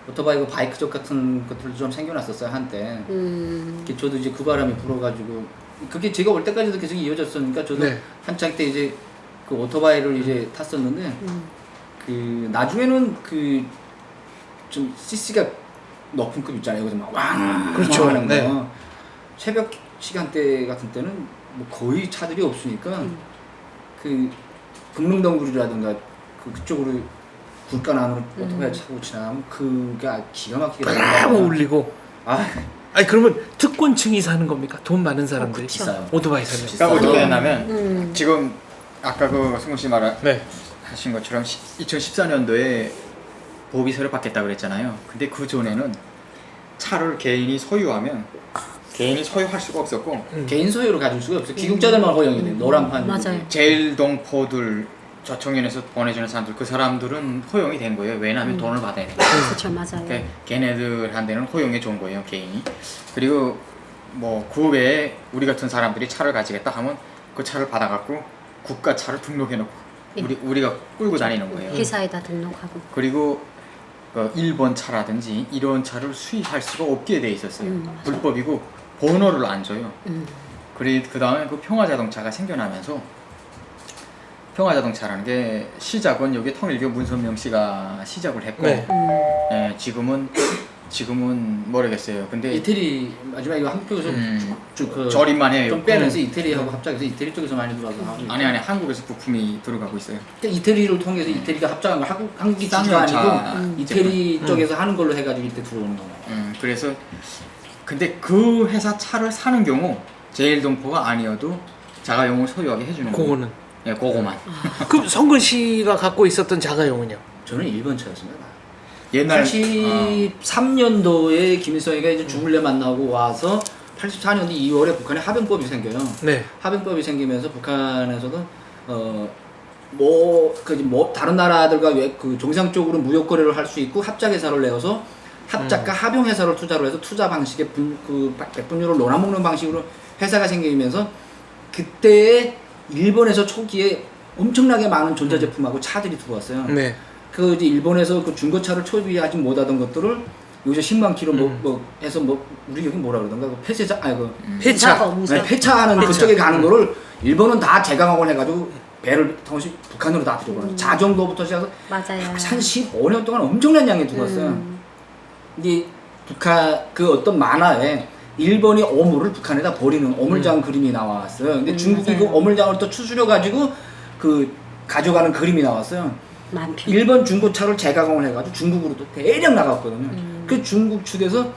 오토바이고 바이크족 같은 것들도 좀 생겨났었어요 한때. 이렇게 저도 이제 그 바람이 불어가지고 그게 제가 올 때까지도 계속 이어졌으니까 저도 네. 한창 때 이제 그 오토바이를 이제 탔었는데 그 나중에는 그 좀 CC가 높은 급 있잖아요. 그래서 막 왕 그렇죠. 하는 거. 네. 새벽 시간대 같은 때는 뭐 거의 차들이 없으니까 그 금릉덩굴이라든가 그쪽으로 굴간 안으로 오토바이 차고 지나가면 그게 기가 막히게 막 울리고. 아 아니 그러면 특권층이 사는 겁니까? 돈 많은 사람들이 비싸요. 오토바이 사는. 그러니까 어떻게 됐냐면 지금 아까 그 승우 씨 말하신 네. 것처럼 2014년도에 보비세를 받겠다 그랬잖아요. 근데 그 전에는 차를 개인이 소유하면 개인이 소유할 수가 없었고 개인 소유로 가질 수가 없어요. 기국자들만 허용이 돼요. 노란판. 맞아요. 제일동포들 저청년에서 보내주는 사람들 그 사람들은 허용이 된 거예요. 왜냐하면 돈을 받아야 돼요. 그렇죠. 맞아요. 그러니까 걔네들한테는 허용이 좋은 거예요, 개인이. 그리고 뭐 그 외에 우리 같은 사람들이 차를 가지겠다 하면 그 차를 받아갖고 국가 차를 등록해놓고 우리가 끌고 다니는 거예요. 회사에다 등록하고. 그리고 일본 차라든지 이런 차를 수입할 수가 없게 돼 있었어요. 불법이고 번호를 안 줘요. 그 다음에 그 평화자동차가 생겨나면서 평화자동차라는 게 시작은 여기 통일교 문선명 씨가 시작을 했고 네. 예, 지금은 모르겠어요. 근데 이태리 마지막에 이거 한국 쪽에서 그 저림만 해요. 좀 빼면서 이태리하고 합작해서 이태리 쪽에서 많이 들어와서 하고 아니 한국에서 부품이 들어가고 있어요. 그러니까 이태리를 통해서 이태리가 합작한 거 한국이 지가 쌍용차 아니고 이태리 쪽에서 하는 걸로 해가지고 이때 들어오는 거예요. 그래서 근데 그 회사 차를 사는 경우 제일동포가 아니어도 자가용을 소유하게 해주는 거예요. 그거는. 예, 그거만. 그럼 성근 씨가 갖고 있었던 자가용은요? 저는 1번 차였습니다. 옛날 83년도에 김일성이가 이제 주물레 만나고 와서 84년도 2월에 북한에 하병법이 생겨요. 네. 하병법이 생기면서 북한에서도 다른 나라들과 그 정상적으로 무역 거래를 할 수 있고 합작 회사를 내어서 합작과 합용 회사를 투자로 해서 투자 방식의 백분율을 논아먹는 방식으로 회사가 생기면서 그때에 일본에서 초기에 엄청나게 많은 전자제품하고 차들이 들어왔어요. 네. 그 이제 일본에서 그 중고차를 초비하지 못하던 것들을 여기서 10만 킬로 해서 우리 여기 뭐라 그러던가 그 폐쇄차 폐차. 폐차하는 그쪽에 가는 거를 일본은 다 재강학을 해가지고 배를 통해서 북한으로 다 들어가요. 자정도부터 시작해서 맞아요. 한 15년 동안 엄청난 양이 들어왔어요. 이게 북한 그 어떤 만화에 일본이 어물을 북한에다 버리는 어물장 그림이 나왔어요. 근데 중국이 그 어물장을 또 추스려 가지고 그 가져가는 그림이 나왔어요. 일본 중고차를 재가공을 해가지고 중국으로 또 대량 나갔거든요. 그 중국 측에서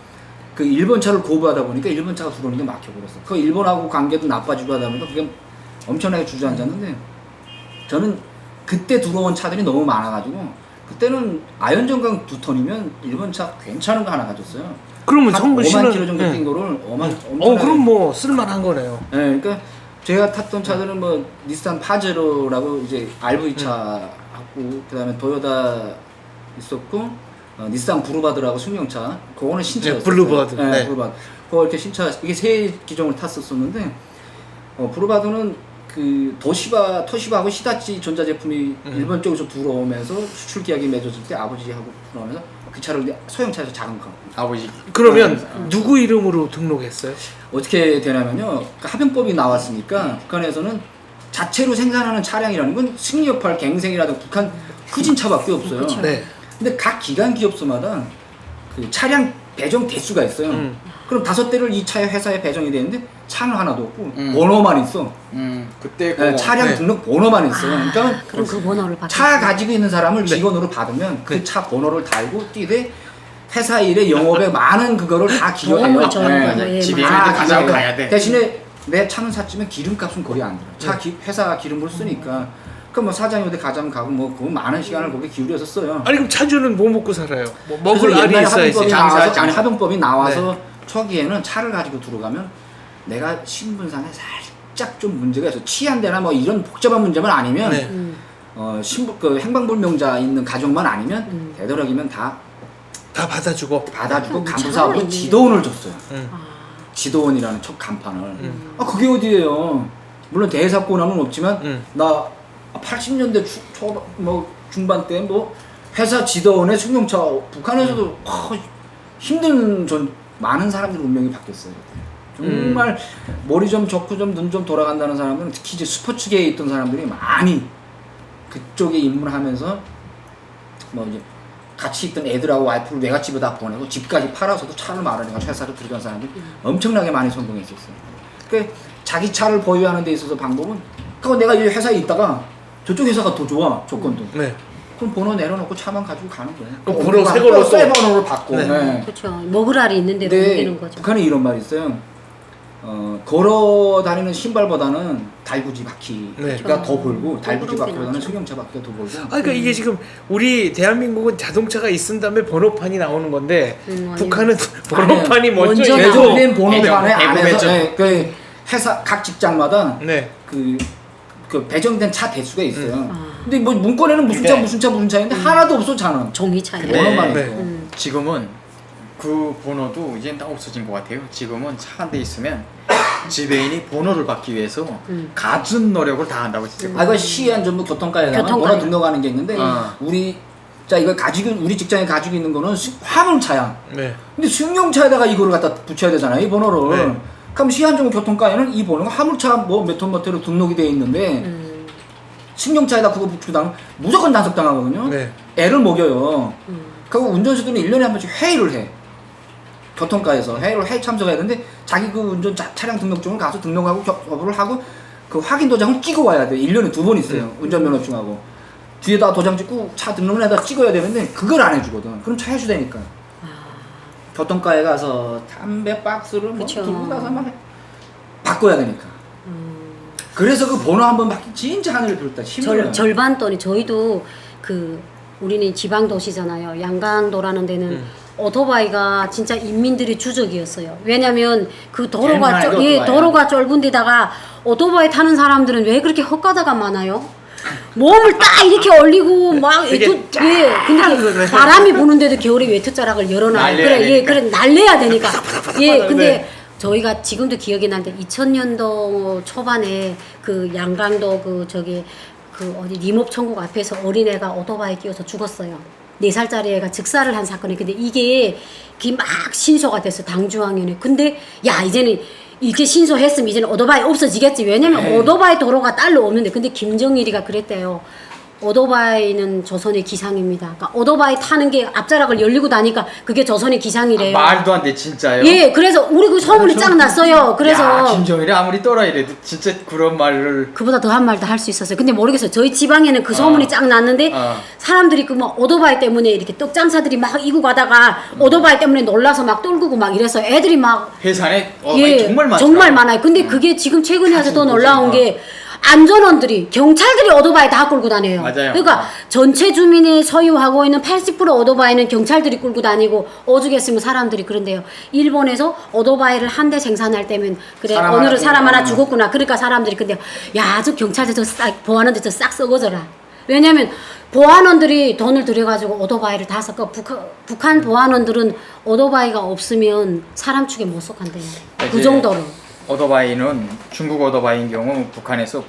그 일본 차를 거부하다 보니까 일본 차가 들어오는 게 막혀버렸어. 그 일본하고 관계도 나빠지고 하다 보니까 그게 엄청나게 주저앉았는데 저는 그때 들어온 차들이 너무 많아가지고 그때는 아연전강 2톤이면 일본 차 괜찮은 거 하나 가졌어요. 그러면 한 성근 5만 씨는 킬로 정도 뛴 거를 그럼 뭐 쓸만한 거네요. 네, 그러니까 제가 탔던 차들은 뭐 닛산 파제로라고 이제 RV 차하고 그다음에 도요타 있었고 닛산 브루바드라고 승용차 그거는 신차였어요. 네, 블루버드. 네, 네. 브루바드. 그거 이렇게 신차 이게 세 기종을 탔었었는데 브루바드는 그 토시바하고 히다치 전자제품이 일본 쪽에서 들어오면서 수출 계약이 맺어질 때 아버지하고 들어오면서 그 차를 소형차에서 작은 거 아버지. 그러면 누구 이름으로 등록했어요? 어떻게 되냐면요. 그 합병법이 나왔으니까 북한에서는 자체로 생산하는 차량이라는 건 승리업할 갱생이라든가 북한 후진차밖에 없어요. 네. 근데 각 기관 기업소마다 그 차량 배정 대수가 있어요. 그럼 5대를 이 차의 회사에 배정이 되는데 차는 하나도 없고 번호만 있어. 그때 네, 차량 등록 번호만 있어요. 그러니까 그럼 그 번호를 받. 차 가지고 있는 사람을 직원으로 받으면 그 차 번호를 달고 뛰되 회사 일에 영업에 많은 그거를 다 기여해요. 도움을 줘야 되고, 예, 집에 다 있는 데 가지고 기여해요. 가야 돼. 대신에 내 차는 샀지만 기름값은 거의 안 들어. 회사 기름을 쓰니까. 그럼 뭐 사장이 어디 가자면 가고 뭐 그 많은 시간을 거기에 기울여서 써요. 아니 그럼 차주는 뭐 먹고 살아요? 뭐 먹을 그래서 알이 옛날에 있어야지. 합병법이 나와서 아니 합병법이 나와서 네. 초기에는 차를 가지고 들어가면 내가 신분상에 살짝 좀 문제가 있어. 치안대나 뭐 이런 복잡한 문제만 아니면 네. 그 행방불명자 있는 가족만 아니면 되도록이면 다 받아주고. 받아주고 차 간부사하고 있네. 지도원을 줬어요. 응. 지도원이라는 첫 간판을. 그게 어디예요? 물론 대사권은 없지만 나 80년대 뭐 중반 때 뭐 회사 지도원의 승용차 북한에서도 힘든 많은 사람들이 운명이 바뀌었어요. 정말 머리 좀 좋고 좀 눈 좀 돌아간다는 사람들은 특히 이제 스포츠계에 있던 사람들이 많이 그쪽에 입문하면서 뭐 이제 같이 있던 애들하고 와이프를 외갓집에 다 보내고 집까지 팔아서도 차를 마련해가 회사를 들어간 사람들이 엄청나게 많이 성공했었어요. 그 자기 차를 보유하는 데 있어서 방법은 그럼 내가 이 회사에 있다가 저쪽 회사가 더 좋아 조건도. 네. 그럼 번호 내려놓고 차만 가지고 가는 거예요. 그럼 번호 새 걸로 또- 새 번호를 받고. 네. 네. 그렇죠. 먹을 알이 있는 대로 근데 옮기는 거죠. 북한에 이런 말이 있어요. 걸어 다니는 신발보다는 달구지 바퀴가 네. 더 벌고 달구지 그런 게 바퀴보다는 낫죠. 승용차 바퀴가 더 벌고. 아 그러니까 이게 지금 우리 대한민국은 자동차가 있은 다음에 번호판이 나오는 건데 아니요. 북한은 번호판이 먼저 먼저 있고. 외국인 번호판에 배정, 안에서 배정. 네, 그 회사 각 직장마다 네. 그 배정된 차 대수가 있어요. 아. 근데 뭐 문건에는 무슨 차 무슨 차 무슨 차인데 하나도 없어 차는. 종이 차이. 네. 번호만 네. 있고. 지금은 그 번호도 이제 다 없어진 것 같아요. 지금은 차 한 대 있으면 지배인이 번호를 받기 위해서 갖은 노력을 다 한다고 진짜. 아 이거 시안 전부 교통과에 가면 교통과에. 번호 등록하는 게 있는데 이걸 가지고 우리 직장에 가지고 있는 거는 화물차야. 네. 근데 승용차에다가 이거를 갖다 붙여야 되잖아요, 이 번호를. 네. 그럼 시한정부 교통과에는 이 번호가 화물차 뭐 몇 톤 몇 호로 등록이 돼 있는데 승용차에다 그거 붙이고 나면 무조건 단속당하거든요. 네. 애를 먹여요. 그리고 운전수들은 1년에 한 번씩 회의를 해. 교통과에서 회의 참석해야 되는데 자기 그 차량 등록증을 가서 등록하고 접수를 하고 그 확인 도장을 찍어 와야 돼. 1년에 2번 있어요. 운전면허증하고. 뒤에다 도장 찍고 차 등록에다 찍어야 되는데 그걸 안 해주거든. 그럼 차 해주되니까. 교통과에 가서 담배 박스를 뭐 그쵸. 들고 가서 막 바꿔야 되니까. 그래서 그 번호 한번 바뀌 진짜 하늘을 비롯다 힘들어요. 절반 돈이 저희도 그 우리는 지방 도시잖아요. 양강도라는 데는 오토바이가 진짜 인민들의 주적이었어요. 왜냐면 그 도로가 제일 많이 오토바이야. 도로가 좁은 데다가 오토바이 타는 사람들은 왜 그렇게 헛가다가 많아요? 몸을 딱 이렇게 올리고 막 이게 예, 근데 바람이 부는데도 겨울에 외투자락을 열어놔요. 날려야 그래, 예, 되니까. 그래 날려야 되니까. 예, 근데 네. 저희가 지금도 기억이 나는데 2000년도 초반에 그 양강도 그 저기 그 어디 님업천국 앞에서 어린애가 오토바이 끼어서 죽었어요. 4살짜리 애가 즉사를 한 사건이. 근데 이게 막 신소가 됐어, 당주항연에. 근데 야 이제는 이게 신소했으면 이제는 오토바이 없어지겠지. 왜냐면 오토바이 도로가 따로 없는데. 근데 김정일이가 그랬대요. 오토바이는 조선의 기상입니다. 그러니까 오토바이 타는 게 앞자락을 열리고 나니까 그게 조선의 기상이래요. 말도 안 돼 진짜요? 예, 그래서 우리 그 소문이 쫙 났어요. 그래서 야, 김정일이 아무리 또라이래도 진짜 그런 말을 그보다 더한 말도 할 수 있었어요. 근데 모르겠어요. 저희 지방에는 그 소문이 쫙 났는데 사람들이 그 뭐 오토바이 때문에 이렇게 떡장사들이 막 이고 가다가 오토바이 때문에 놀라서 막 떨구고 막 이래서 애들이 막 회사에 예, 정말 많죠. 정말 많아요. 근데 그게 지금 최근에 와서 더 놀라운 게 안전원들이 경찰들이 오토바이 다 끌고 다녀요. 맞아요. 그러니까 전체 주민이 소유하고 있는 80% 오토바이는 경찰들이 끌고 다니고 오죽했으면 사람들이 그런데요. 일본에서 오토바이를 한 대 생산할 때면 그래 사람 오늘은 하나 사람 하나 죽었구나. 죽었구나. 그러니까 사람들이 근데 야 저 경찰들 저 싹 보안원들 저 싹 썩어져라. 왜냐면 보안원들이 돈을 들여가지고 오토바이를 다 섞어. 북한 보안원들은 오토바이가 없으면 사람 축에 못 속한대요. 그 이제 정도로. 오토바이는 중국 오토바이인 경우 북한에서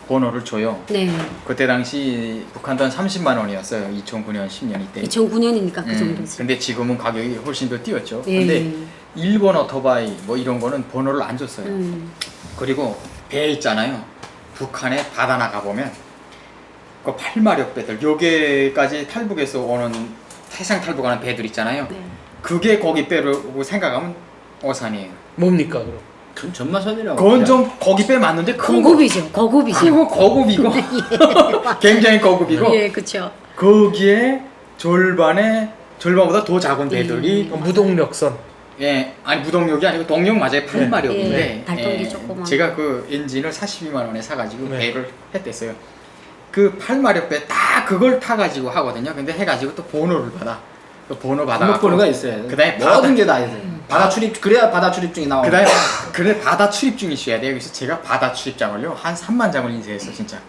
번호를 줘요. 네. 그때 당시 북한 돈 30만 원이었어요. 2009년 10년 이때. 2009년이니까 그 정도지. 근데 지금은 가격이 훨씬 더 뛰었죠. 예. 근데 일본 오토바이 뭐 이런 거는 번호를 안 줬어요. 그리고 배 있잖아요. 북한에 바다 나가 보면 그 8마력 배들 여기까지 탈북해서 오는 해상 탈북하는 배들 있잖아요. 네. 그게 거기 배라고 생각하면 어산이에요. 뭡니까 그럼? 전 전마선이라고. 그건 좀 거기 배 맞는데 큰 거. 고급이죠. 고급이죠. 그거 거급이고 굉장히 거급이고 예, 그렇죠. 거기에 절반보다 더 작은 배들이 무동력선. 예, 아니 무동력이 아니고 동력 맞아요. 8마력인데 예, 발동기 조그만. 제가 그 엔진을 42만 원에 사가지고 네. 배를 했댔어요. 그 8마력 배 딱 그걸 타가지고 하거든요. 근데 해가지고 또 번호를 받아. 그 번호 받아. 등록번호가 있어야 돼. 그다음에 모든 게 다 있어요. 바다 출입 그래야 바다 출입증이 나와. 그다음에 그래 바다 출입증이 있어야 돼요. 그래서 제가 바다 출입장을요 한 3만 장을 인쇄했어 진짜.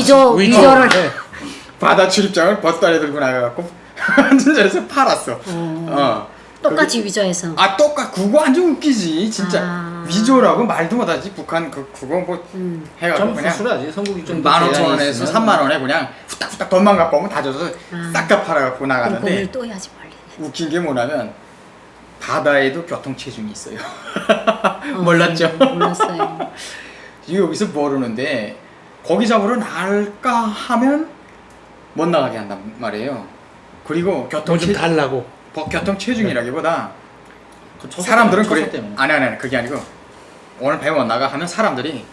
또 위조를. 네. 바다 출입장을 버스단에 들고 나가갖고 진짜에서 팔았어. 똑같이 위조해서. 아 그거 완전 웃기지 진짜. 아. 위조라고 말도 못하지. 북한 그거 뭐 해가지고 좀 그냥 수술하지. 선국이 좀 15,000원에서 3만 원에 그냥 후딱후딱 돈만 갖고 오면 다 줘서 싹 다 팔아갖고 그럼 나가는데 돈을 또 해야지 빨리. 웃긴 게 뭐냐면 바다에도 교통체증이 있어요. 몰랐죠? 몰랐어요. 여기서 모르는데 거기 잡으러 나갈까 하면 못 나가게 한단 말이에요. 그리고 뭐좀 달라고. 교통체증이라기보다 그 사람들은 초소 그래. 때문에. 아니 그게 아니고 오늘 배 못 나가 하면 사람들이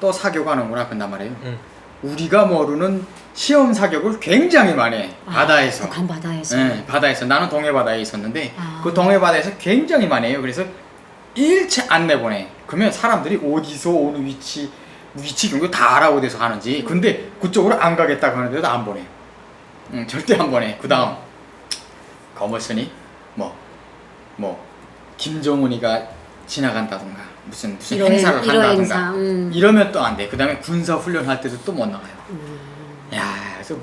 또 사교 가는구나 그런단 말이에요. 우리가 모르는 시험 사격을 굉장히 많이 해. 바다에서. 북한 바다에서. 네, 바다에서. 나는 동해 바다에 있었는데 아. 그 동해 바다에서 굉장히 많이 해요. 그래서 일체 안 내보내. 그러면 사람들이 어디서 어느 위치 정도 다 알아오대서 하는지. 근데 그쪽으로 안 가겠다고 하는데도 안 보내. 절대 안 보내. 그 다음 거머스니 뭐 김정은이가 지나간다던가 무슨 행사를 한다던가 이러면 또 안 돼. 그 다음에 군사 훈련할 때도 또 못 나가요. 야, 그래서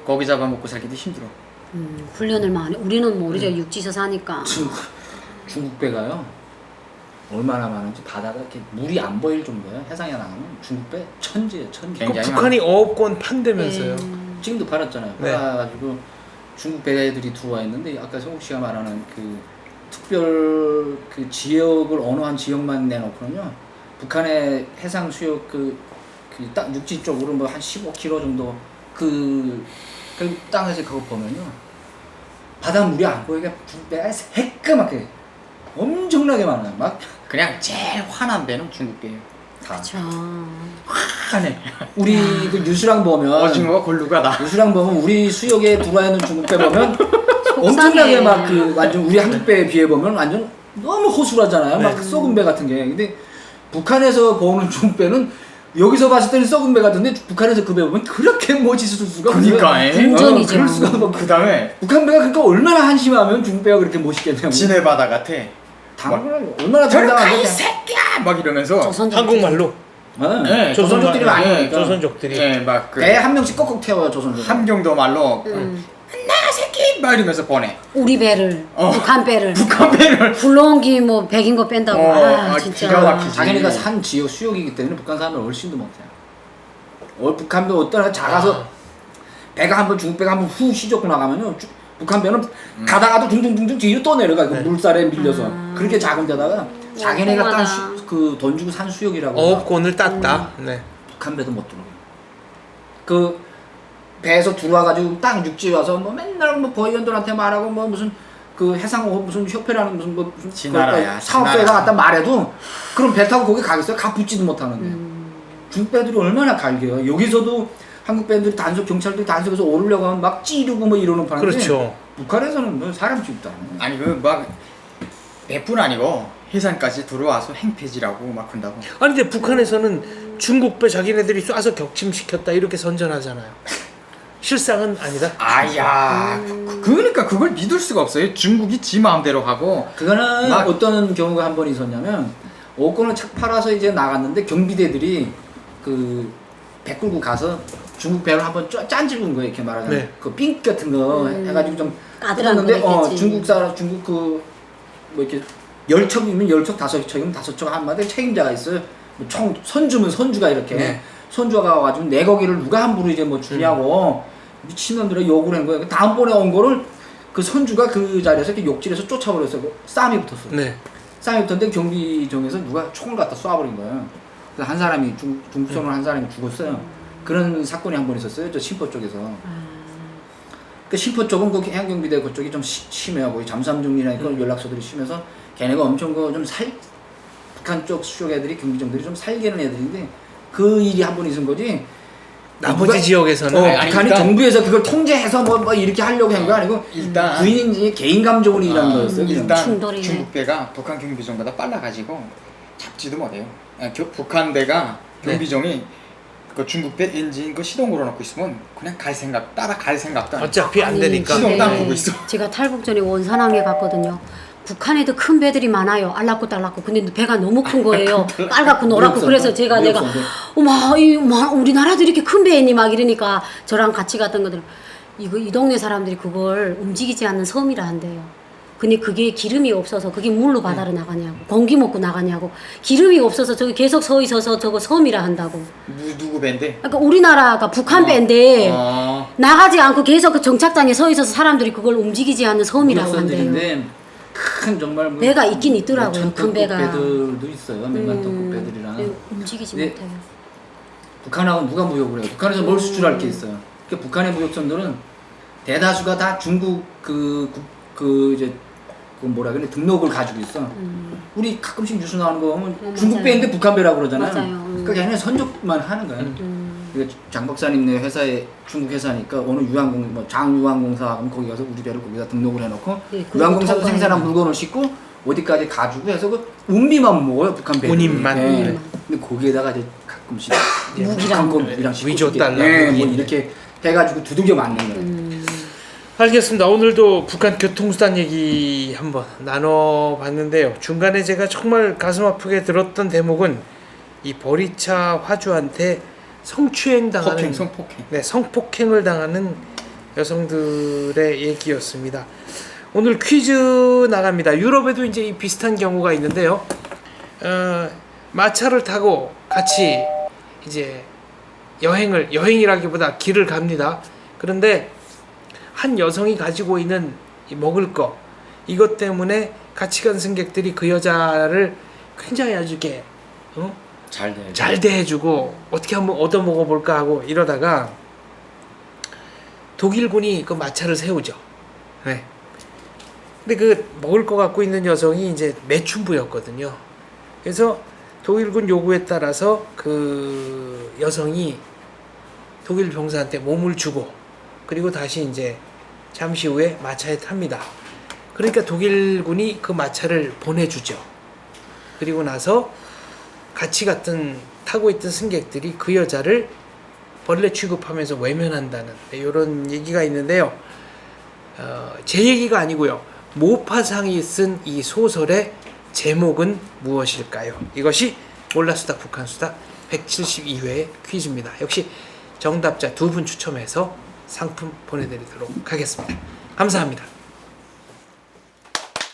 거기 잡아 먹고 살기도 힘들어. 훈련을 많이. 우리는 뭐 우리가 육지에서 사니까. 중국 배가요. 얼마나 많은지 바다가 이렇게 물이 안 보일 정도야. 해상에 나가면 중국 배 천지예요. 천지. 굉장히 북한이 어업권 판대면서요. 지금도 팔았잖아요. 네. 팔아가지고 중국 배들이 들어와 있는데 아까 성욱 씨가 말하는 그 특별 그 지역을 어느 한 지역만 내놓고는요. 북한의 해상 수역 딱 육지 쪽으로 뭐 한 15km 정도 그 땅에서 그거 보면요. 바닷물이 안 보이게 중국 배가 새까맣게 엄청나게 많아요. 막 그냥 제일 환한 배는 중국 배예요. 다. 그렇죠. 환해. 우리 그 뉴스랑 보면 어징어가 골루가다. 뉴스랑 보면 우리 수역에 들어와 있는 중국 배 보면 엄청나게 막 그 완전 우리 한국 배에 비해 보면 완전 너무 호술하잖아요. 막 썩은 배 같은 게. 근데 북한에서 보는 중국 배는 여기서 봤을 때는 썩은 배 같은데 북한에서 그 배 보면 그렇게 멋있을 수가 없어요. 그러니까. 궁전이죠. 그럴 수가 없어. 그 다음에 북한 배가 그러니까 얼마나 한심하면 중국 배가 그렇게 멋있겠냐고. 진해 바다 같아. 당연하죠. 얼마나 저리 가, 이 당당한데. 새끼야! 막 이러면서. 조선족. 한국말로. 네, 조선족들이 많이 네, 오니까. 조선족들이. 네, 막 그. 배에 한 명씩 꼭꼭 태워요 조선족. 함경도 말로. 나 새끼! 막 이러면서 보내. 우리 배를. 북한 배를. 북한 배를. 불러온 기 뭐 백인 거 뺀다고. 아, 진짜. 기가 막히지. 자기네가 산 지역 수역이기 때문에 북한 사람은 얼씬도 못해요. 북한도 어떤 작아서 배가 한번 중국 배가 한번 후 휘젓고 나가면요. 북한 배는 가다가도 둥둥둥둥 뒤로 또 내려가. 그 물살에 밀려서 그렇게 작은 데다가 자기네가 딴 돈 주고 산 수역이라고. 어업권을 땄다. 네. 북한 배도 못 들어요. 그 배에서 들어와가지고 딱 육지에 와서 뭐 맨날 뭐 보위원들한테 말하고 뭐 무슨 그 해상 무슨 협회라는 무슨 뭐 무슨 지나라야, 사업소에다 지나라. 갖다 말해도 그럼 배 타고 거기 가겠어요? 가 붙지도 못하는데. 중국 배들이 얼마나 갈겨요. 여기서도 한국 배들이 단속 경찰들이 단속해서 오르려고 하면 막 찌르고 뭐 이러는 판인데. 그렇죠. 북한에서는 뭐 사람 죽다. 아니 그 막 배뿐 아니고 해상까지 들어와서 행패지라고 막 한다고. 아니 근데 북한에서는 중국 배 자기네들이 쏴서 격침시켰다 이렇게 선전하잖아요. 실상은 아니다. 아야, 그러니까 그걸 믿을 수가 없어요. 중국이 지 마음대로 하고. 그거는 막- 어떤 경우가 한 번 있었냐면 오건을 착 팔아서 이제 나갔는데 경비대들이 그 배 끌고 가서 중국 배를 한번 짠집은 거예요. 이렇게 말하자면 네. 그 삥 같은 거 해가지고 좀 까들한 뜯었는데 거겠지. 중국 그 뭐 이렇게 10척이면 10척 5척이면 5척 한마디 책임자가 있어요. 뭐 총 선주면 선주가 이렇게 네. 선주가 와가지고 내 거기를 누가 함부로 이제 뭐 주냐고 미친놈들이 욕을 한 거예요. 다음번에 온 거를 그 선주가 그 자리에서 이렇게 욕질해서 쫓아버렸어요. 싸움이 붙었어. 네. 싸움이 붙었는데 경비정에서 누가 총을 갖다 쏴버린 거예요. 그래서 한 사람이 중국 선원 한 사람이 죽었어요. 그런 사건이 한 번 있었어요. 저 신포 쪽에서. 그 신포 쪽은 그 해양경비대 그쪽이 좀 심해요. 거기 잠수함중이나 그런 연락소들이 심해서 걔네가 엄청 좀 북한 쪽 애들이 경비정들이 좀 살게는 애들인데 그 일이 한 번 있은 거지. 나머지 지역에서는 아니, 북한이 일단- 정부에서 그걸 통제해서 뭐 이렇게 하려고 한 거 아니고 일단- 부인인지 개인 감정으로 일하는 거였어요. 그냥. 일단 충돌이네. 중국 배가 북한 경비정보다 빨라가지고 잡지도 못해요. 북한 배가 경비정이 그 중국 배 엔진 그 시동 걸어놓고 있으면 그냥 따라갈 생각도 안 해. 어차피 안 되니까. 시동 딱 네. 보고 있어. 제가 탈북 전에 원산항에 갔거든요. 북한에도 큰 배들이 많아요. 알락고 근데 배가 너무 큰 거예요. 빨갛고 노랗고. 미역선, 그래서 제가 내가 미역선. 어머 우리나라도 이렇게 큰 배니 막 이러니까 저랑 같이 갔던 것들 이 동네 사람들이 그걸 움직이지 않는 섬이라 한대요. 근데 그게 기름이 없어서 그게 물로 바다로 나가냐고 공기 먹고 나가냐고 기름이 없어서 저기 계속 서 있어서 저거 섬이라 한다고. 누구 배인데? 그러니까 우리나라가 북한 배인데 나가지 않고 계속 그 정착장에 서 있어서 사람들이 그걸 움직이지 않는 섬이라고 한대요. 무역선들인데 큰 정말 뭐 배가 있긴 있더라고요. 몇천 큰 배가. 배들도 있어요. 몇만 톤급 배들이랑. 네, 움직이지 네. 못해요. 북한하고 누가 무역을 해요? 북한에서 뭘 수출할 게 있어요? 그러니까 북한의 무역선들은 대다수가 다 중국 이제 그 뭐라 그래 등록을 가지고 있어. 우리 가끔씩 뉴스 나오는 거 보면 중국 맞아요. 배인데 북한 배라고 그러잖아요. 맞아요. 그러니까 걔네 선적만 하는 거야. 그러니까 장 박사님네 회사에 중국 회사니까 어느 유한공 뭐 장유한공사 하면 거기 가서 우리 배를 거기다 등록을 해놓고 네, 그리고 유한공사도 통과해요. 생산한 물건을 싣고 어디까지 가지고 해서 그 운비만 먹어요 북한 배. 운임만. 네. 근데 거기에다가 이제 가끔씩 무기랑 무기랑 위조 달러. 네, 뭐 이렇게 해가지고 두들겨 맞는 거예요. 알겠습니다. 오늘도 북한 교통수단 얘기 한번 나눠봤는데요. 중간에 제가 정말 가슴 아프게 들었던 대목은 이 보리차 화주한테 성추행 당하는 성폭행. 네, 성폭행을 당하는 여성들의 얘기였습니다. 오늘 퀴즈 나갑니다. 유럽에도 이제 이 비슷한 경우가 있는데요. 마차를 타고 같이 이제 여행이라기보다 길을 갑니다. 그런데 한 여성이 가지고 있는 이 먹을 거 이것 때문에 같이 간 승객들이 그 여자를 굉장히 아주 이렇게 잘 돼. 대해주고 어떻게 한번 얻어 먹어볼까 하고 이러다가 독일군이 그 마차를 세우죠. 네. 근데 그 먹을 거 갖고 있는 여성이 이제 매춘부였거든요. 그래서 독일군 요구에 따라서 그 여성이 독일 병사한테 몸을 주고 그리고 다시 이제 잠시 후에 마차에 탑니다. 그러니까 독일군이 그 마차를 보내주죠. 그리고 나서 같이 타고 있던 승객들이 그 여자를 벌레 취급하면서 외면한다는 이런 얘기가 있는데요. 제 얘기가 아니고요. 모파상이 쓴 이 소설의 제목은 무엇일까요? 이것이 몰라수다 북한수다 172회 퀴즈입니다. 역시 정답자 2분 추첨해서 상품 보내드리도록 하겠습니다. 감사합니다.